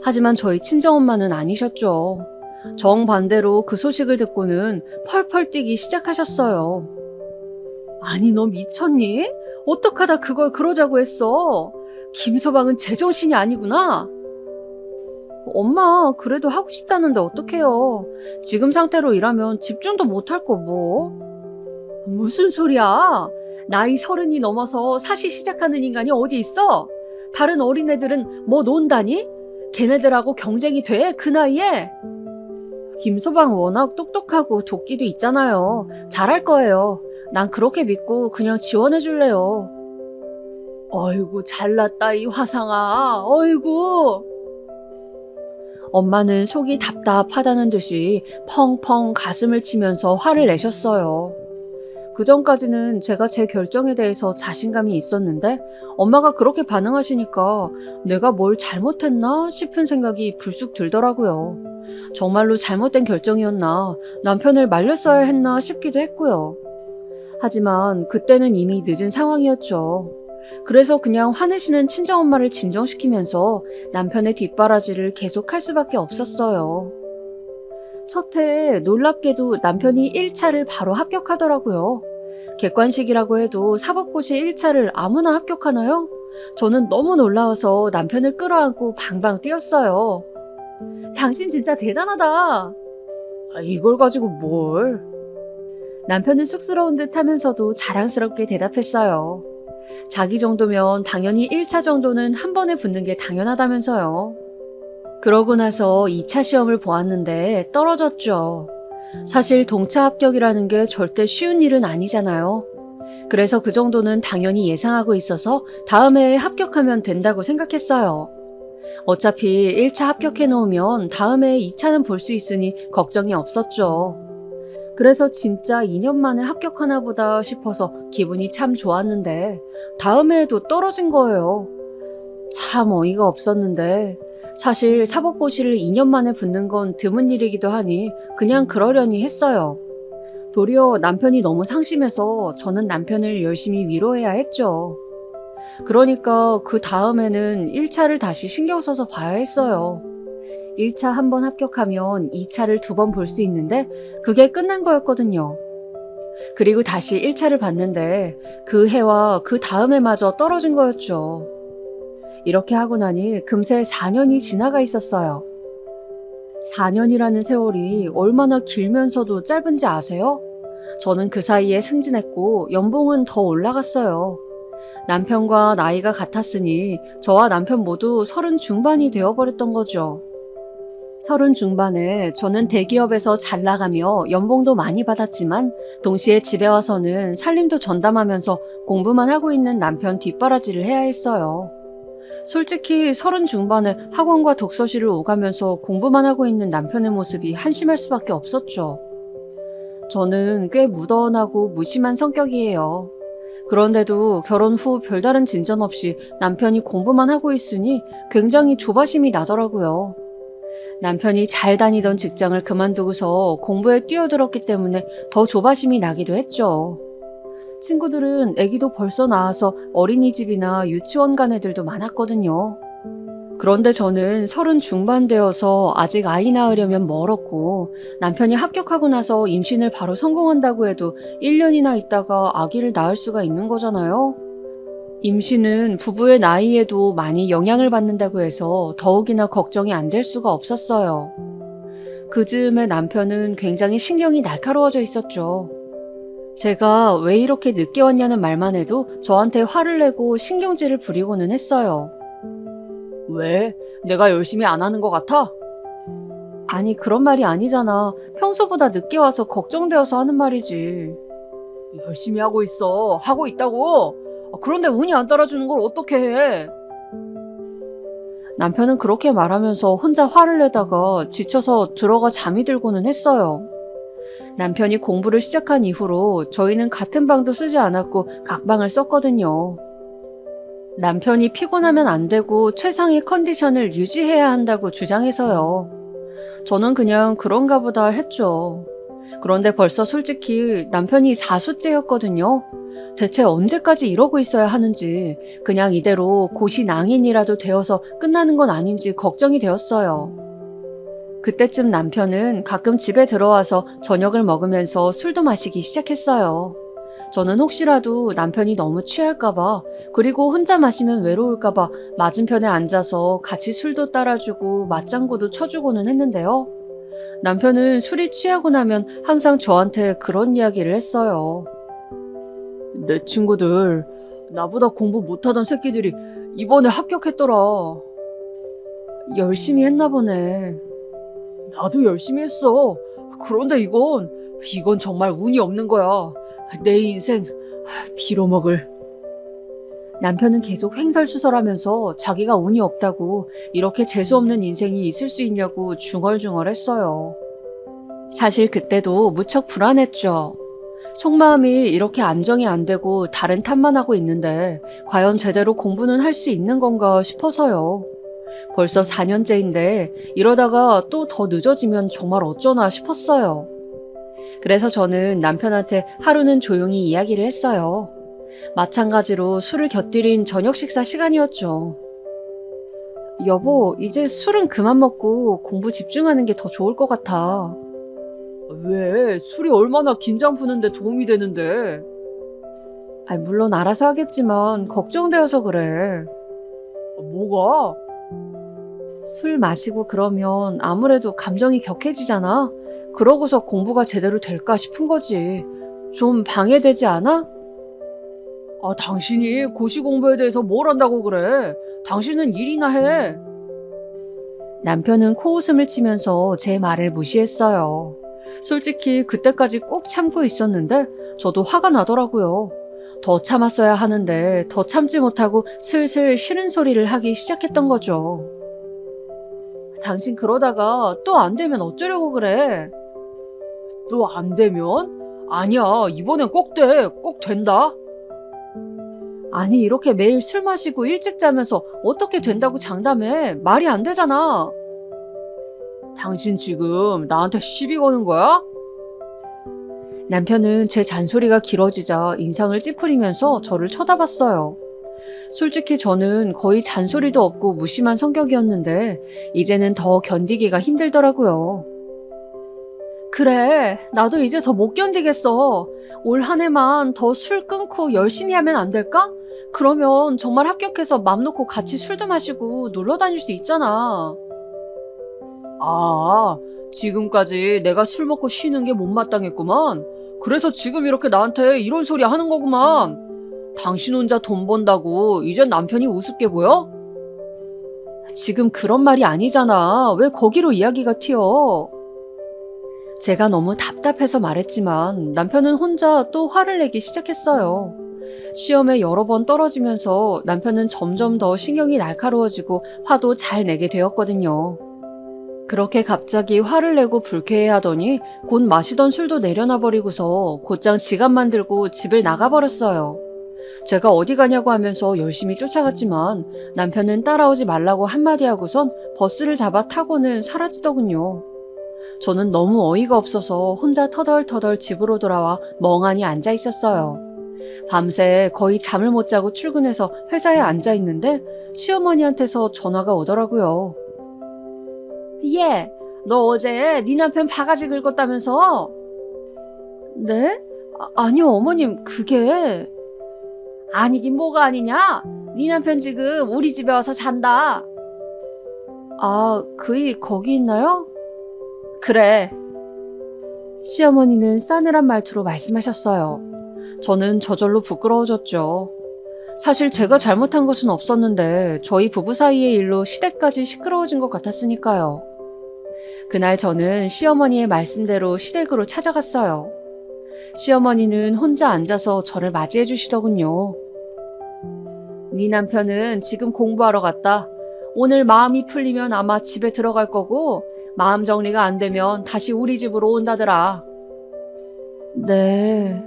하지만 저희 친정엄마는 아니셨죠. 정반대로 그 소식을 듣고는 펄펄 뛰기 시작하셨어요. 아니, 너 미쳤니? 어떡하다 그걸 그러자고 했어? 김서방은 제정신이 아니구나. 엄마, 그래도 하고 싶다는데 어떡해요. 지금 상태로 일하면 집중도 못할 거 뭐. 무슨 소리야? 나이 30이 넘어서 사시 시작하는 인간이 어디 있어? 다른 어린애들은 뭐 논다니? 걔네들하고 경쟁이 돼? 그 나이에? 김서방 워낙 똑똑하고 도끼도 있잖아요. 잘할 거예요. 난 그렇게 믿고 그냥 지원해줄래요. 어이구, 잘났다 이 화상아. 어이구. 엄마는 속이 답답하다는 듯이 펑펑 가슴을 치면서 화를 내셨어요. 그전까지는 제가 제 결정에 대해서 자신감이 있었는데 엄마가 그렇게 반응하시니까 내가 뭘 잘못했나 싶은 생각이 불쑥 들더라고요. 정말로 잘못된 결정이었나, 남편을 말렸어야 했나 싶기도 했고요. 하지만 그때는 이미 늦은 상황이었죠. 그래서 그냥 화내시는 친정엄마를 진정시키면서 남편의 뒷바라지를 계속할 수밖에 없었어요. 첫 해에 놀랍게도 남편이 1차를 바로 합격하더라고요. 객관식이라고 해도 사법고시 1차를 아무나 합격하나요? 저는 너무 놀라워서 남편을 끌어안고 방방 뛰었어요. 당신 진짜 대단하다. 이걸 가지고 뭘? 남편은 쑥스러운 듯 하면서도 자랑스럽게 대답했어요. 자기 정도면 당연히 1차 정도는 한 번에 붙는 게 당연하다면서요. 그러고 나서 2차 시험을 보았는데 떨어졌죠. 사실 동차 합격이라는 게 절대 쉬운 일은 아니잖아요. 그래서 그 정도는 당연히 예상하고 있어서 다음 해에 합격하면 된다고 생각했어요. 어차피 1차 합격해 놓으면 다음 해에 2차는 볼 수 있으니 걱정이 없었죠. 그래서 진짜 2년 만에 합격하나 보다 싶어서 기분이 참 좋았는데 다음 해에도 떨어진 거예요. 참 어이가 없었는데 사실 사법고시를 2년 만에 붙는 건 드문 일이기도 하니 그냥 그러려니 했어요. 도리어 남편이 너무 상심해서 저는 남편을 열심히 위로해야 했죠. 그러니까 그 다음에는 1차를 다시 신경 써서 봐야 했어요. 1차 한 번 합격하면 2차를 2번 볼 수 있는데 그게 끝난 거였거든요. 그리고 다시 1차를 봤는데 그 해와 그 다음 해마저 떨어진 거였죠. 이렇게 하고 나니 금세 4년이 지나가 있었어요. 4년이라는 세월이 얼마나 길면서도 짧은지 아세요? 저는 그 사이에 승진했고 연봉은 더 올라갔어요. 남편과 나이가 같았으니 저와 남편 모두 30 중반이 되어버렸던 거죠. 30 중반에 저는 대기업에서 잘 나가며 연봉도 많이 받았지만 동시에 집에 와서는 살림도 전담하면서 공부만 하고 있는 남편 뒷바라지를 해야 했어요. 솔직히 30 중반에 학원과 독서실을 오가면서 공부만 하고 있는 남편의 모습이 한심할 수밖에 없었죠. 저는 꽤 무던하고 무심한 성격이에요. 그런데도 결혼 후 별다른 진전 없이 남편이 공부만 하고 있으니 굉장히 조바심이 나더라고요. 남편이 잘 다니던 직장을 그만두고서 공부에 뛰어들었기 때문에 더 조바심이 나기도 했죠. 친구들은 아기도 벌써 낳아서 어린이집이나 유치원 간 애들도 많았거든요. 그런데 저는 30 중반 되어서 아직 아이 낳으려면 멀었고 남편이 합격하고 나서 임신을 바로 성공한다고 해도 1년이나 있다가 아기를 낳을 수가 있는 거잖아요. 임신은 부부의 나이에도 많이 영향을 받는다고 해서 더욱이나 걱정이 안 될 수가 없었어요. 그 즈음에 남편은 굉장히 신경이 날카로워져 있었죠. 제가 왜 이렇게 늦게 왔냐는 말만 해도 저한테 화를 내고 신경질을 부리고는 했어요. 왜? 내가 열심히 안 하는 것 같아? 아니, 그런 말이 아니잖아. 평소보다 늦게 와서 걱정되어서 하는 말이지. 열심히 하고 있어. 하고 있다고. 그런데 운이 안 따라주는 걸 어떻게 해? 남편은 그렇게 말하면서 혼자 화를 내다가 지쳐서 들어가 잠이 들고는 했어요. 남편이 공부를 시작한 이후로 저희는 같은 방도 쓰지 않았고 각방을 썼거든요. 남편이 피곤하면 안 되고 최상의 컨디션을 유지해야 한다고 주장해서요. 저는 그냥 그런가 보다 했죠. 그런데 벌써 솔직히 남편이 4수째였거든요. 대체 언제까지 이러고 있어야 하는지, 그냥 이대로 고시낭인이라도 되어서 끝나는 건 아닌지 걱정이 되었어요. 그때쯤 남편은 가끔 집에 들어와서 저녁을 먹으면서 술도 마시기 시작했어요. 저는 혹시라도 남편이 너무 취할까봐, 그리고 혼자 마시면 외로울까봐 맞은편에 앉아서 같이 술도 따라주고 맞장구도 쳐주고는 했는데요. 남편은 술이 취하고 나면 항상 저한테 그런 이야기를 했어요. 내 친구들, 나보다 공부 못하던 새끼들이 이번에 합격했더라. 열심히 했나 보네. 나도 열심히 했어. 그런데 이건 정말 운이 없는 거야. 내 인생 빌어먹을. 남편은 계속 횡설수설하면서 자기가 운이 없다고 이렇게 재수없는 인생이 있을 수 있냐고 중얼중얼했어요. 사실 그때도 무척 불안했죠. 속마음이 이렇게 안정이 안 되고 다른 탓만 하고 있는데 과연 제대로 공부는 할 수 있는 건가 싶어서요. 벌써 4년째인데 이러다가 또 더 늦어지면 정말 어쩌나 싶었어요. 그래서 저는 남편한테 하루는 조용히 이야기를 했어요. 마찬가지로 술을 곁들인 저녁 식사 시간이었죠. 여보, 이제 술은 그만 먹고 공부 집중하는 게 더 좋을 것 같아. 왜? 술이 얼마나 긴장 푸는데 도움이 되는데. 물론 알아서 하겠지만 걱정되어서 그래. 뭐가? 술 마시고 그러면 아무래도 감정이 격해지잖아. 그러고서 공부가 제대로 될까 싶은 거지. 좀 방해되지 않아? 당신이 고시 공부에 대해서 뭘 안다고 그래? 당신은 일이나 해. 남편은 코웃음을 치면서 제 말을 무시했어요. 솔직히 그때까지 꾹 참고 있었는데 저도 화가 나더라고요. 더 참았어야 하는데 더 참지 못하고 슬슬 싫은 소리를 하기 시작했던 거죠. 당신 그러다가 또 안 되면 어쩌려고 그래? 또 안 되면? 아니야, 이번엔 꼭 돼. 꼭 된다. 아니, 이렇게 매일 술 마시고 일찍 자면서 어떻게 된다고 장담해? 말이 안 되잖아. 당신 지금 나한테 시비 거는 거야? 남편은 제 잔소리가 길어지자 인상을 찌푸리면서 저를 쳐다봤어요. 솔직히 저는 거의 잔소리도 없고 무심한 성격이었는데 이제는 더 견디기가 힘들더라고요. 그래, 나도 이제 더 못 견디겠어. 올 한 해만 더 술 끊고 열심히 하면 안 될까? 그러면 정말 합격해서 맘 놓고 같이 술도 마시고 놀러 다닐 수 있잖아. 지금까지 내가 술 먹고 쉬는 게 못마땅했구만. 그래서 지금 이렇게 나한테 이런 소리 하는 거구만. 당신 혼자 돈 번다고 이젠 남편이 우습게 보여? 지금 그런 말이 아니잖아. 왜 거기로 이야기가 튀어? 제가 너무 답답해서 말했지만 남편은 혼자 또 화를 내기 시작했어요. 시험에 여러 번 떨어지면서 남편은 점점 더 신경이 날카로워지고 화도 잘 내게 되었거든요. 그렇게 갑자기 화를 내고 불쾌해하더니 곧 마시던 술도 내려놔 버리고서 곧장 지갑만 들고 집을 나가버렸어요. 제가 어디 가냐고 하면서 열심히 쫓아갔지만 남편은 따라오지 말라고 한마디 하고선 버스를 잡아 타고는 사라지더군요. 저는 너무 어이가 없어서 혼자 터덜터덜 집으로 돌아와 멍하니 앉아 있었어요. 밤새 거의 잠을 못 자고 출근해서 회사에 앉아 있는데 시어머니한테서 전화가 오더라고요. 얘, 너 어제 네 남편 바가지 긁었다면서? 네? 아니요, 어머님, 그게... 아니긴 뭐가 아니냐? 네 남편 지금 우리 집에 와서 잔다. 그이 거기 있나요? 그래. 시어머니는 싸늘한 말투로 말씀하셨어요. 저는 저절로 부끄러워졌죠. 사실 제가 잘못한 것은 없었는데 저희 부부 사이의 일로 시댁까지 시끄러워진 것 같았으니까요. 그날 저는 시어머니의 말씀대로 시댁으로 찾아갔어요. 시어머니는 혼자 앉아서 저를 맞이해 주시더군요. 네 남편은 지금 공부하러 갔다. 오늘 마음이 풀리면 아마 집에 들어갈 거고 마음 정리가 안 되면 다시 우리 집으로 온다더라. 네.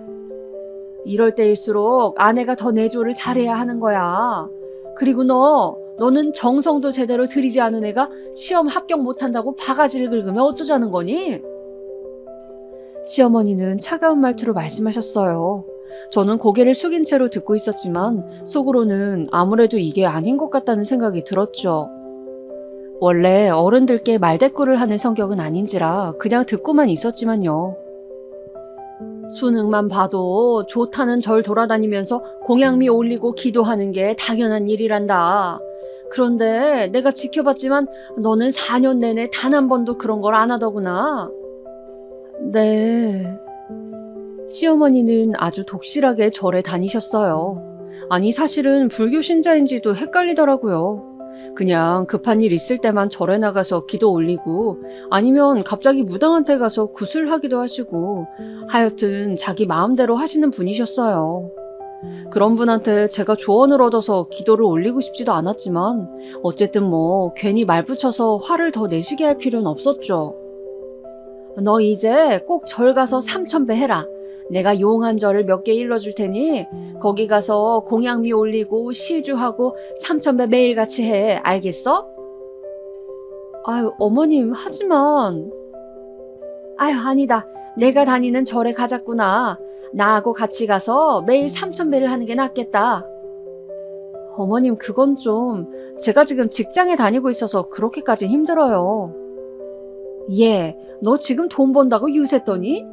이럴 때일수록 아내가 더 내조를 잘해야 하는 거야. 그리고 너는 정성도 제대로 들이지 않은 애가 시험 합격 못한다고 바가지를 긁으면 어쩌자는 거니? 시어머니는 차가운 말투로 말씀하셨어요. 저는 고개를 숙인 채로 듣고 있었지만 속으로는 아무래도 이게 아닌 것 같다는 생각이 들었죠. 원래 어른들께 말대꾸를 하는 성격은 아닌지라 그냥 듣고만 있었지만요. 수능만 봐도 좋다는 절 돌아다니면서 공양미 올리고 기도하는 게 당연한 일이란다. 그런데 내가 지켜봤지만 너는 4년 내내 단 한 번도 그런 걸 안 하더구나. 네. 시어머니는 아주 독실하게 절에 다니셨어요. 아니, 사실은 불교 신자인지도 헷갈리더라고요. 그냥 급한 일 있을 때만 절에 나가서 기도 올리고 아니면 갑자기 무당한테 가서 구슬하기도 하시고 하여튼 자기 마음대로 하시는 분이셨어요. 그런 분한테 제가 조언을 얻어서 기도를 올리고 싶지도 않았지만 어쨌든 뭐 괜히 말 붙여서 화를 더 내시게 할 필요는 없었죠. 너 이제 꼭 절 가서 3,000배 해라. 내가 용한 절을 몇 개 일러줄 테니 거기 가서 공양미 올리고 시주하고 3,000배 매일같이 해. 알겠어? 아유, 어머님, 하지만. 아유, 아니다. 내가 다니는 절에 가자꾸나. 나하고 같이 가서 매일 3,000배를 하는 게 낫겠다. 어머님, 그건 좀 제가 지금 직장에 다니고 있어서 그렇게까지 힘들어요. 얘, 너 지금 돈 번다고 유세떠니?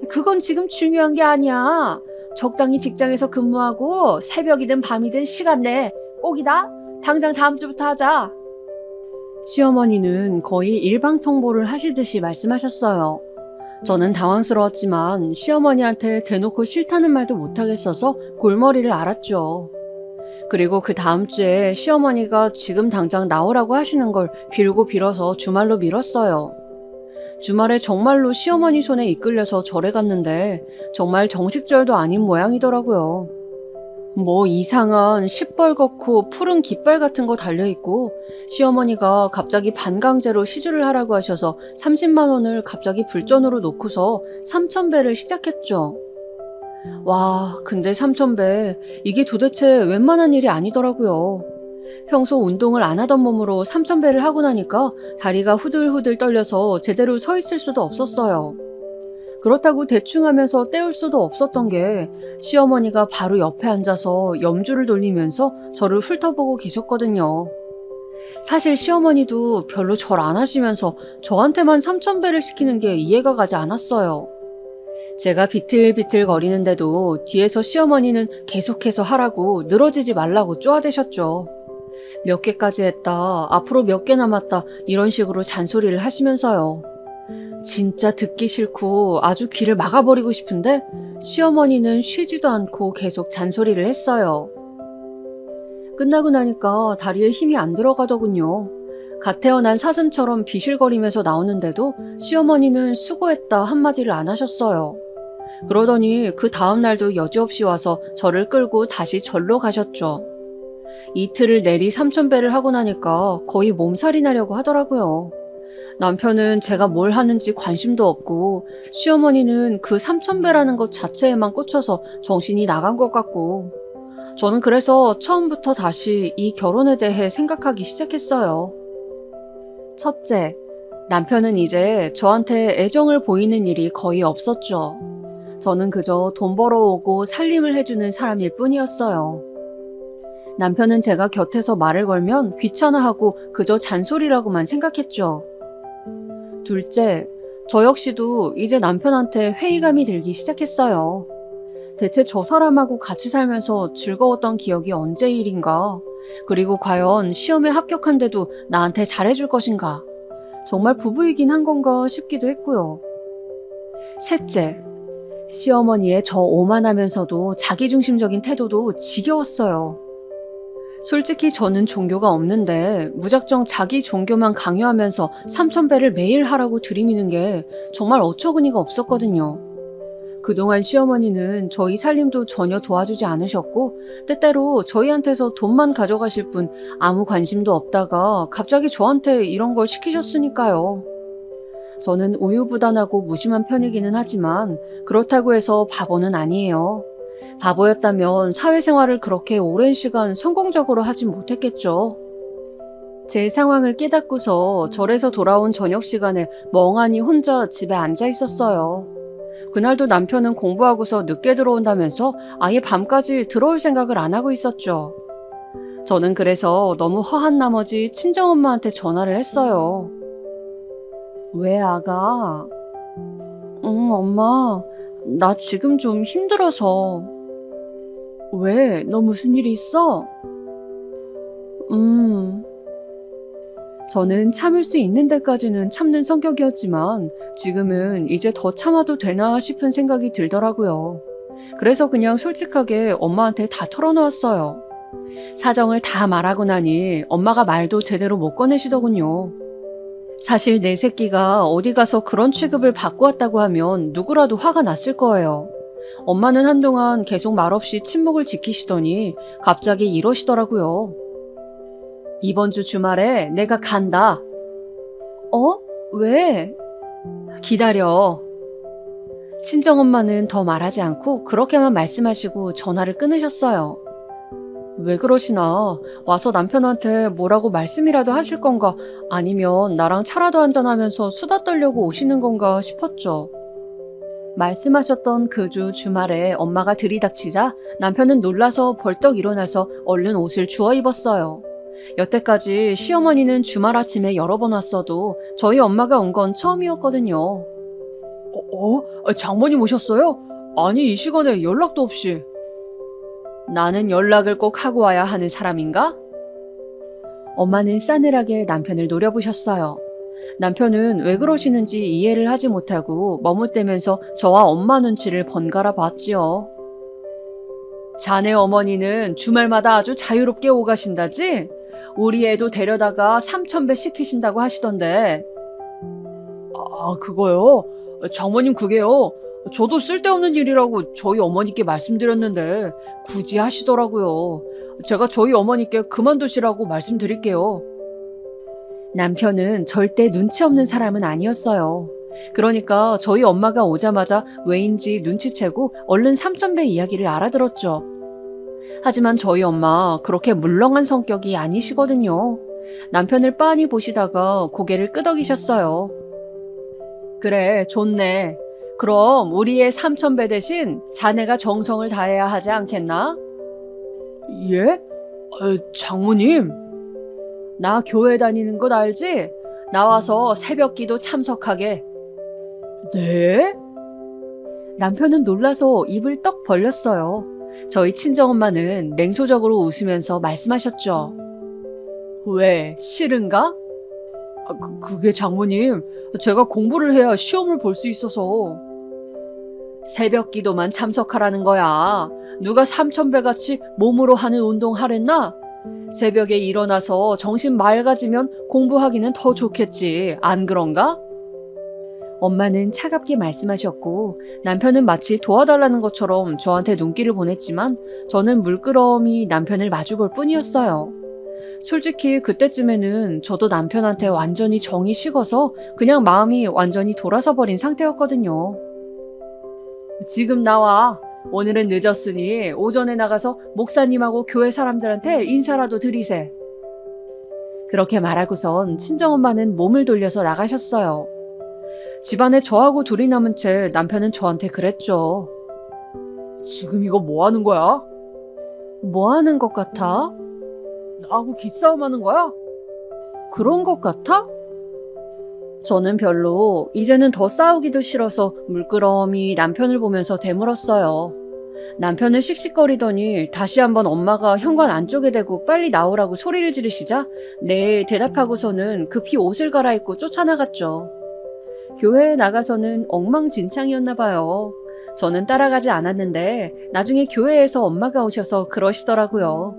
그건 지금 중요한 게 아니야. 적당히 직장에서 근무하고 새벽이든 밤이든 시간 내. 꼭이다. 당장 다음 주부터 하자. 시어머니는 거의 일방통보를 하시듯이 말씀하셨어요. 저는 당황스러웠지만 시어머니한테 대놓고 싫다는 말도 못하겠어서 골머리를 앓았죠. 그리고 그 다음 주에 시어머니가 지금 당장 나오라고 하시는 걸 빌고 빌어서 주말로 미뤘어요. 주말에 정말로 시어머니 손에 이끌려서 절에 갔는데 정말 정식절도 아닌 모양이더라고요. 뭐 이상한 시뻘겋고 푸른 깃발 같은 거 달려있고 시어머니가 갑자기 반강제로 시주를 하라고 하셔서 30만 원을 갑자기 불전으로 놓고서 3,000배를 시작했죠. 와, 근데 3,000배, 이게 도대체 웬만한 일이 아니더라고요. 평소 운동을 안 하던 몸으로 3,000배를 하고 나니까 다리가 후들후들 떨려서 제대로 서 있을 수도 없었어요. 그렇다고 대충 하면서 때울 수도 없었던 게 시어머니가 바로 옆에 앉아서 염주를 돌리면서 저를 훑어보고 계셨거든요. 사실 시어머니도 별로 절 안 하시면서 저한테만 3,000배를 시키는 게 이해가 가지 않았어요. 제가 비틀비틀 거리는데도 뒤에서 시어머니는 계속해서 하라고 늘어지지 말라고 쪼아대셨죠. 몇 개까지 했다, 앞으로 몇 개 남았다 이런 식으로 잔소리를 하시면서요. 진짜 듣기 싫고 아주 귀를 막아버리고 싶은데 시어머니는 쉬지도 않고 계속 잔소리를 했어요. 끝나고 나니까 다리에 힘이 안 들어가더군요. 갓 태어난 사슴처럼 비실거리면서 나오는데도 시어머니는 수고했다 한마디를 안 하셨어요. 그러더니 그 다음 날도 여지없이 와서 저를 끌고 다시 절로 가셨죠. 이틀을 내리 3,000배를 하고 나니까 거의 몸살이 나려고 하더라고요. 남편은 제가 뭘 하는지 관심도 없고 시어머니는 그 3,000배라는 것 자체에만 꽂혀서 정신이 나간 것 같고 저는 그래서 처음부터 다시 이 결혼에 대해 생각하기 시작했어요. 첫째, 남편은 이제 저한테 애정을 보이는 일이 거의 없었죠. 저는 그저 돈 벌어오고 살림을 해주는 사람일 뿐이었어요. 남편은 제가 곁에서 말을 걸면 귀찮아하고 그저 잔소리라고만 생각했죠. 둘째, 저 역시도 이제 남편한테 회의감이 들기 시작했어요. 대체 저 사람하고 같이 살면서 즐거웠던 기억이 언제 일인가? 그리고 과연 시험에 합격한데도 나한테 잘해줄 것인가? 정말 부부이긴 한 건가 싶기도 했고요. 셋째, 시어머니의 저 오만하면서도 자기중심적인 태도도 지겨웠어요. 솔직히 저는 종교가 없는데 무작정 자기 종교만 강요하면서 3,000배를 매일 하라고 들이미는 게 정말 어처구니가 없었거든요. 그동안 시어머니는 저희 살림도 전혀 도와주지 않으셨고 때때로 저희한테서 돈만 가져가실 뿐 아무 관심도 없다가 갑자기 저한테 이런 걸 시키셨으니까요. 저는 우유부단하고 무심한 편이기는 하지만 그렇다고 해서 바보는 아니에요. 바보였다면 사회생활을 그렇게 오랜 시간 성공적으로 하진 못했겠죠. 제 상황을 깨닫고서 절에서 돌아온 저녁 시간에 멍하니 혼자 집에 앉아 있었어요. 그날도 남편은 공부하고서 늦게 들어온다면서 아예 밤까지 들어올 생각을 안 하고 있었죠. 저는 그래서 너무 허한 나머지 친정엄마한테 전화를 했어요. 왜 아가? 엄마, 나 지금 좀 힘들어서. 왜? 너 무슨 일이 있어? 저는 참을 수 있는 데까지는 참는 성격이었지만 지금은 이제 더 참아도 되나 싶은 생각이 들더라고요. 그래서 그냥 솔직하게 엄마한테 다 털어놓았어요. 사정을 다 말하고 나니 엄마가 말도 제대로 못 꺼내시더군요. 사실 내 새끼가 어디 가서 그런 취급을 받고 왔다고 하면 누구라도 화가 났을 거예요. 엄마는 한동안 계속 말없이 침묵을 지키시더니 갑자기 이러시더라고요. 이번 주 주말에 내가 간다. 어? 왜? 기다려. 친정엄마는 더 말하지 않고 그렇게만 말씀하시고 전화를 끊으셨어요. 왜 그러시나? 와서 남편한테 뭐라고 말씀이라도 하실 건가? 아니면 나랑 차라도 한잔하면서 수다 떨려고 오시는 건가 싶었죠. 말씀하셨던 그 주 주말에 엄마가 들이닥치자 남편은 놀라서 벌떡 일어나서 얼른 옷을 주워 입었어요. 여태까지 시어머니는 주말 아침에 여러 번 왔어도 저희 엄마가 온 건 처음이었거든요. 장모님 오셨어요? 아니, 이 시간에 연락도 없이. 나는 연락을 꼭 하고 와야 하는 사람인가? 엄마는 싸늘하게 남편을 노려보셨어요. 남편은 왜 그러시는지 이해를 하지 못하고 머뭇대면서 저와 엄마 눈치를 번갈아 봤지요. 자네 어머니는 주말마다 아주 자유롭게 오가신다지? 우리 애도 데려다가 3,000배 시키신다고 하시던데. 그거요? 장모님 그게요. 저도 쓸데없는 일이라고 저희 어머니께 말씀드렸는데 굳이 하시더라고요. 제가 저희 어머니께 그만두시라고 말씀드릴게요. 남편은 절대 눈치 없는 사람은 아니었어요. 그러니까 저희 엄마가 오자마자 왜인지 눈치채고 얼른 3,000배 이야기를 알아들었죠. 하지만 저희 엄마 그렇게 물렁한 성격이 아니시거든요. 남편을 빤히 보시다가 고개를 끄덕이셨어요. 그래, 좋네. 그럼 우리의 3,000배 대신 자네가 정성을 다해야 하지 않겠나? 예? 장모님. 나 교회 다니는 것 알지? 나와서 새벽 기도 참석하게. 네? 남편은 놀라서 입을 떡 벌렸어요. 저희 친정엄마는 냉소적으로 웃으면서 말씀하셨죠. 왜, 싫은가? 그게 장모님, 제가 공부를 해야 시험을 볼 수 있어서. 새벽 기도만 참석하라는 거야. 누가 3,000배 같이 몸으로 하는 운동 하랬나? 새벽에 일어나서 정신 맑아지면 공부하기는 더 좋겠지. 안 그런가? 엄마는 차갑게 말씀하셨고 남편은 마치 도와달라는 것처럼 저한테 눈길을 보냈지만 저는 물끄러미 남편을 마주볼 뿐이었어요. 솔직히 그때쯤에는 저도 남편한테 완전히 정이 식어서 그냥 마음이 완전히 돌아서 버린 상태였거든요. 지금 나와. 오늘은 늦었으니 오전에 나가서 목사님하고 교회 사람들한테 인사라도 드리세. 그렇게 말하고선 친정엄마는 몸을 돌려서 나가셨어요. 집안에 저하고 둘이 남은 채 남편은 저한테 그랬죠. 지금 이거 뭐 하는 거야? 뭐 하는 것 같아? 나하고 기싸움 하는 거야? 그런 것 같아? 저는 별로 이제는 더 싸우기도 싫어서 물끄러미 남편을 보면서 되물었어요. 남편을 씩씩거리더니 다시 한번 엄마가 현관 안쪽에 대고 빨리 나오라고 소리를 지르시자 네 대답하고서는 급히 옷을 갈아입고 쫓아나갔죠. 교회에 나가서는 엉망진창이었나 봐요. 저는 따라가지 않았는데 나중에 교회에서 엄마가 오셔서 그러시더라고요.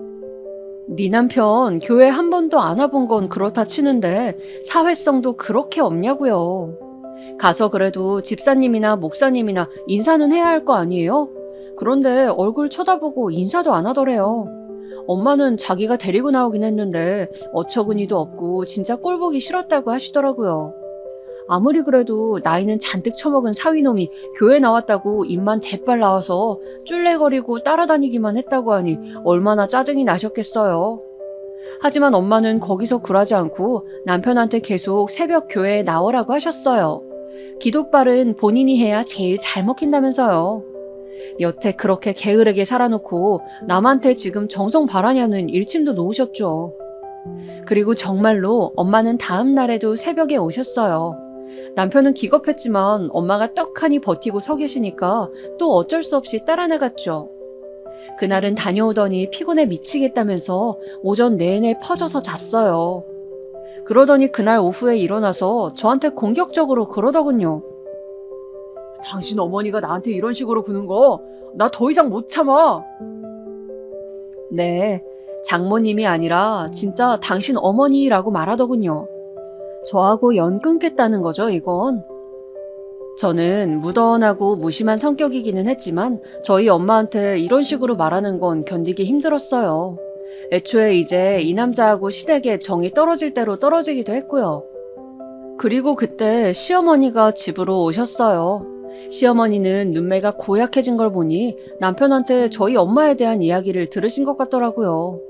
네 남편 교회 한 번도 안 와본 건 그렇다 치는데 사회성도 그렇게 없냐고요. 가서 그래도 집사님이나 목사님이나 인사는 해야 할 거 아니에요? 그런데 얼굴 쳐다보고 인사도 안 하더래요. 엄마는 자기가 데리고 나오긴 했는데 어처구니도 없고 진짜 꼴보기 싫었다고 하시더라고요. 아무리 그래도 나이는 잔뜩 처먹은 사위놈이 교회 나왔다고 입만 대빨 나와서 쫄래거리고 따라다니기만 했다고 하니 얼마나 짜증이 나셨겠어요. 하지만 엄마는 거기서 굴하지 않고 남편한테 계속 새벽 교회에 나오라고 하셨어요. 기도빨은 본인이 해야 제일 잘 먹힌다면서요. 여태 그렇게 게으르게 살아놓고 남한테 지금 정성 바라냐는 일침도 놓으셨죠. 그리고 정말로 엄마는 다음 날에도 새벽에 오셨어요. 남편은 기겁했지만 엄마가 떡하니 버티고 서 계시니까 또 어쩔 수 없이 따라 나갔죠. 그날은 다녀오더니 피곤해 미치겠다면서 오전 내내 퍼져서 잤어요. 그러더니 그날 오후에 일어나서 저한테 공격적으로 그러더군요. 당신 어머니가 나한테 이런 식으로 구는 거 나 더 이상 못 참아. 네, 장모님이 아니라 진짜 당신 어머니라고 말하더군요. 저하고 연 끊겠다는 거죠, 이건. 저는 무던하고 무심한 성격이기는 했지만 저희 엄마한테 이런 식으로 말하는 건 견디기 힘들었어요. 애초에 이제 이 남자하고 시댁에 정이 떨어질 대로 떨어지기도 했고요. 그리고 그때 시어머니가 집으로 오셨어요. 시어머니는 눈매가 고약해진 걸 보니 남편한테 저희 엄마에 대한 이야기를 들으신 것 같더라고요.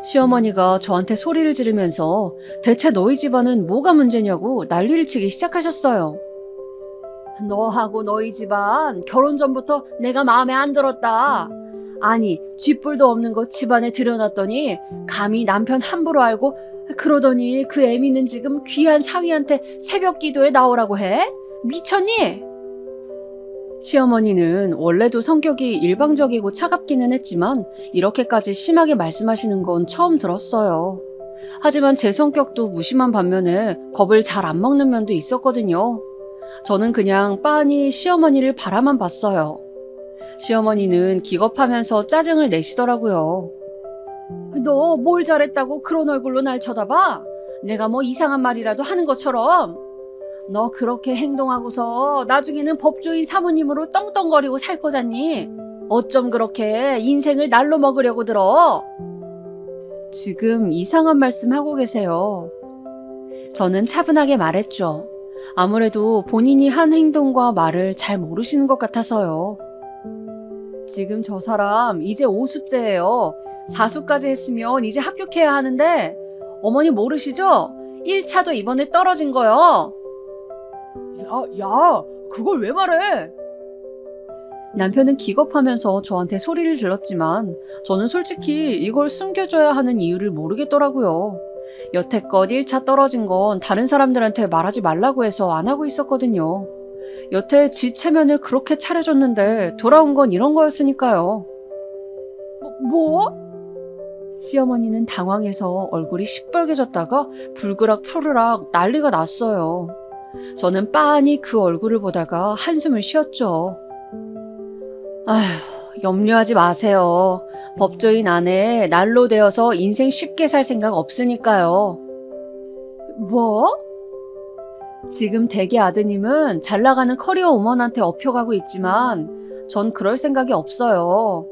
시어머니가 저한테 소리를 지르면서 대체 너희 집안은 뭐가 문제냐고 난리를 치기 시작하셨어요. 너하고 너희 집안 결혼 전부터 내가 마음에 안 들었다. 아니, 쥐뿔도 없는 거 집안에 들여놨더니 감히 남편 함부로 알고 그러더니 그 애미는 지금 귀한 사위한테 새벽 기도에 나오라고 해? 미쳤니? 시어머니는 원래도 성격이 일방적이고 차갑기는 했지만 이렇게까지 심하게 말씀하시는 건 처음 들었어요. 하지만 제 성격도 무심한 반면에 겁을 잘 안 먹는 면도 있었거든요. 저는 그냥 빤히 시어머니를 바라만 봤어요. 시어머니는 기겁하면서 짜증을 내시더라고요. 너 뭘 잘했다고 그런 얼굴로 날 쳐다봐? 내가 뭐 이상한 말이라도 하는 것처럼. 너 그렇게 행동하고서 나중에는 법조인 사모님으로 떵떵거리고 살 거잖니? 어쩜 그렇게 인생을 날로 먹으려고 들어? 지금 이상한 말씀 하고 계세요. 저는 차분하게 말했죠. 아무래도 본인이 한 행동과 말을 잘 모르시는 것 같아서요. 지금 저 사람 이제 5수째예요. 4수까지 했으면 이제 합격해야 하는데 어머니 모르시죠? 1차도 이번에 떨어진 거요. 야, 그걸 왜 말해? 남편은 기겁하면서 저한테 소리를 질렀지만 저는 솔직히 이걸 숨겨줘야 하는 이유를 모르겠더라고요. 여태껏 1차 떨어진 건 다른 사람들한테 말하지 말라고 해서 안 하고 있었거든요. 여태 지 체면을 그렇게 차려줬는데 돌아온 건 이런 거였으니까요. 뭐? 시어머니는 당황해서 얼굴이 시뻘개졌다가 불그락 푸르락 난리가 났어요. 저는 빤히 그 얼굴을 보다가 한숨을 쉬었죠. 아휴, 염려하지 마세요. 법조인 아내 날로 되어서 인생 쉽게 살 생각 없으니까요. 뭐? 지금 대개 아드님은 잘 나가는 커리어 우먼한테 업혀가고 있지만 전 그럴 생각이 없어요.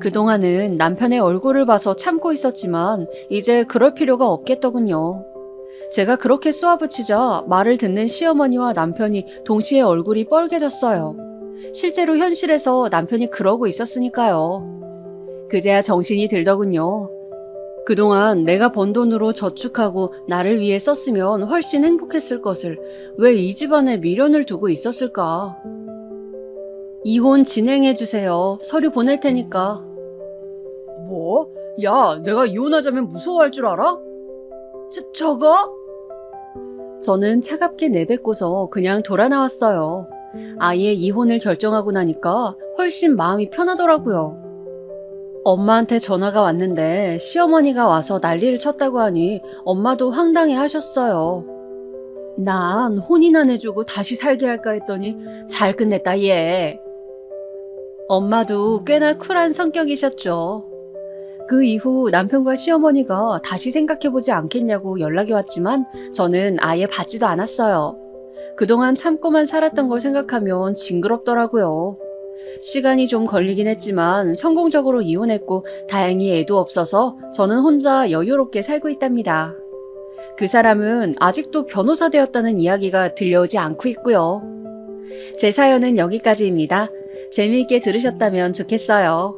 그동안은 남편의 얼굴을 봐서 참고 있었지만 이제 그럴 필요가 없겠더군요. 제가 그렇게 쏘아붙이자 말을 듣는 시어머니와 남편이 동시에 얼굴이 뻘개졌어요. 실제로 현실에서 남편이 그러고 있었으니까요. 그제야 정신이 들더군요. 그동안 내가 번 돈으로 저축하고 나를 위해 썼으면 훨씬 행복했을 것을 왜 이 집안에 미련을 두고 있었을까? 이혼 진행해주세요. 서류 보낼 테니까. 뭐? 야, 내가 이혼하자면 무서워할 줄 알아? 저거? 저는 차갑게 내뱉고서 그냥 돌아 나왔어요. 아예 이혼을 결정하고 나니까 훨씬 마음이 편하더라고요. 엄마한테 전화가 왔는데 시어머니가 와서 난리를 쳤다고 하니 엄마도 황당해 하셨어요. 난 혼이나 내주고 다시 살게 할까 했더니 잘 끝냈다 얘. 엄마도 꽤나 쿨한 성격이셨죠. 그 이후 남편과 시어머니가 다시 생각해보지 않겠냐고 연락이 왔지만 저는 아예 받지도 않았어요. 그동안 참고만 살았던 걸 생각하면 징그럽더라고요. 시간이 좀 걸리긴 했지만 성공적으로 이혼했고 다행히 애도 없어서 저는 혼자 여유롭게 살고 있답니다. 그 사람은 아직도 변호사 되었다는 이야기가 들려오지 않고 있고요. 제 사연은 여기까지입니다. 재미있게 들으셨다면 좋겠어요.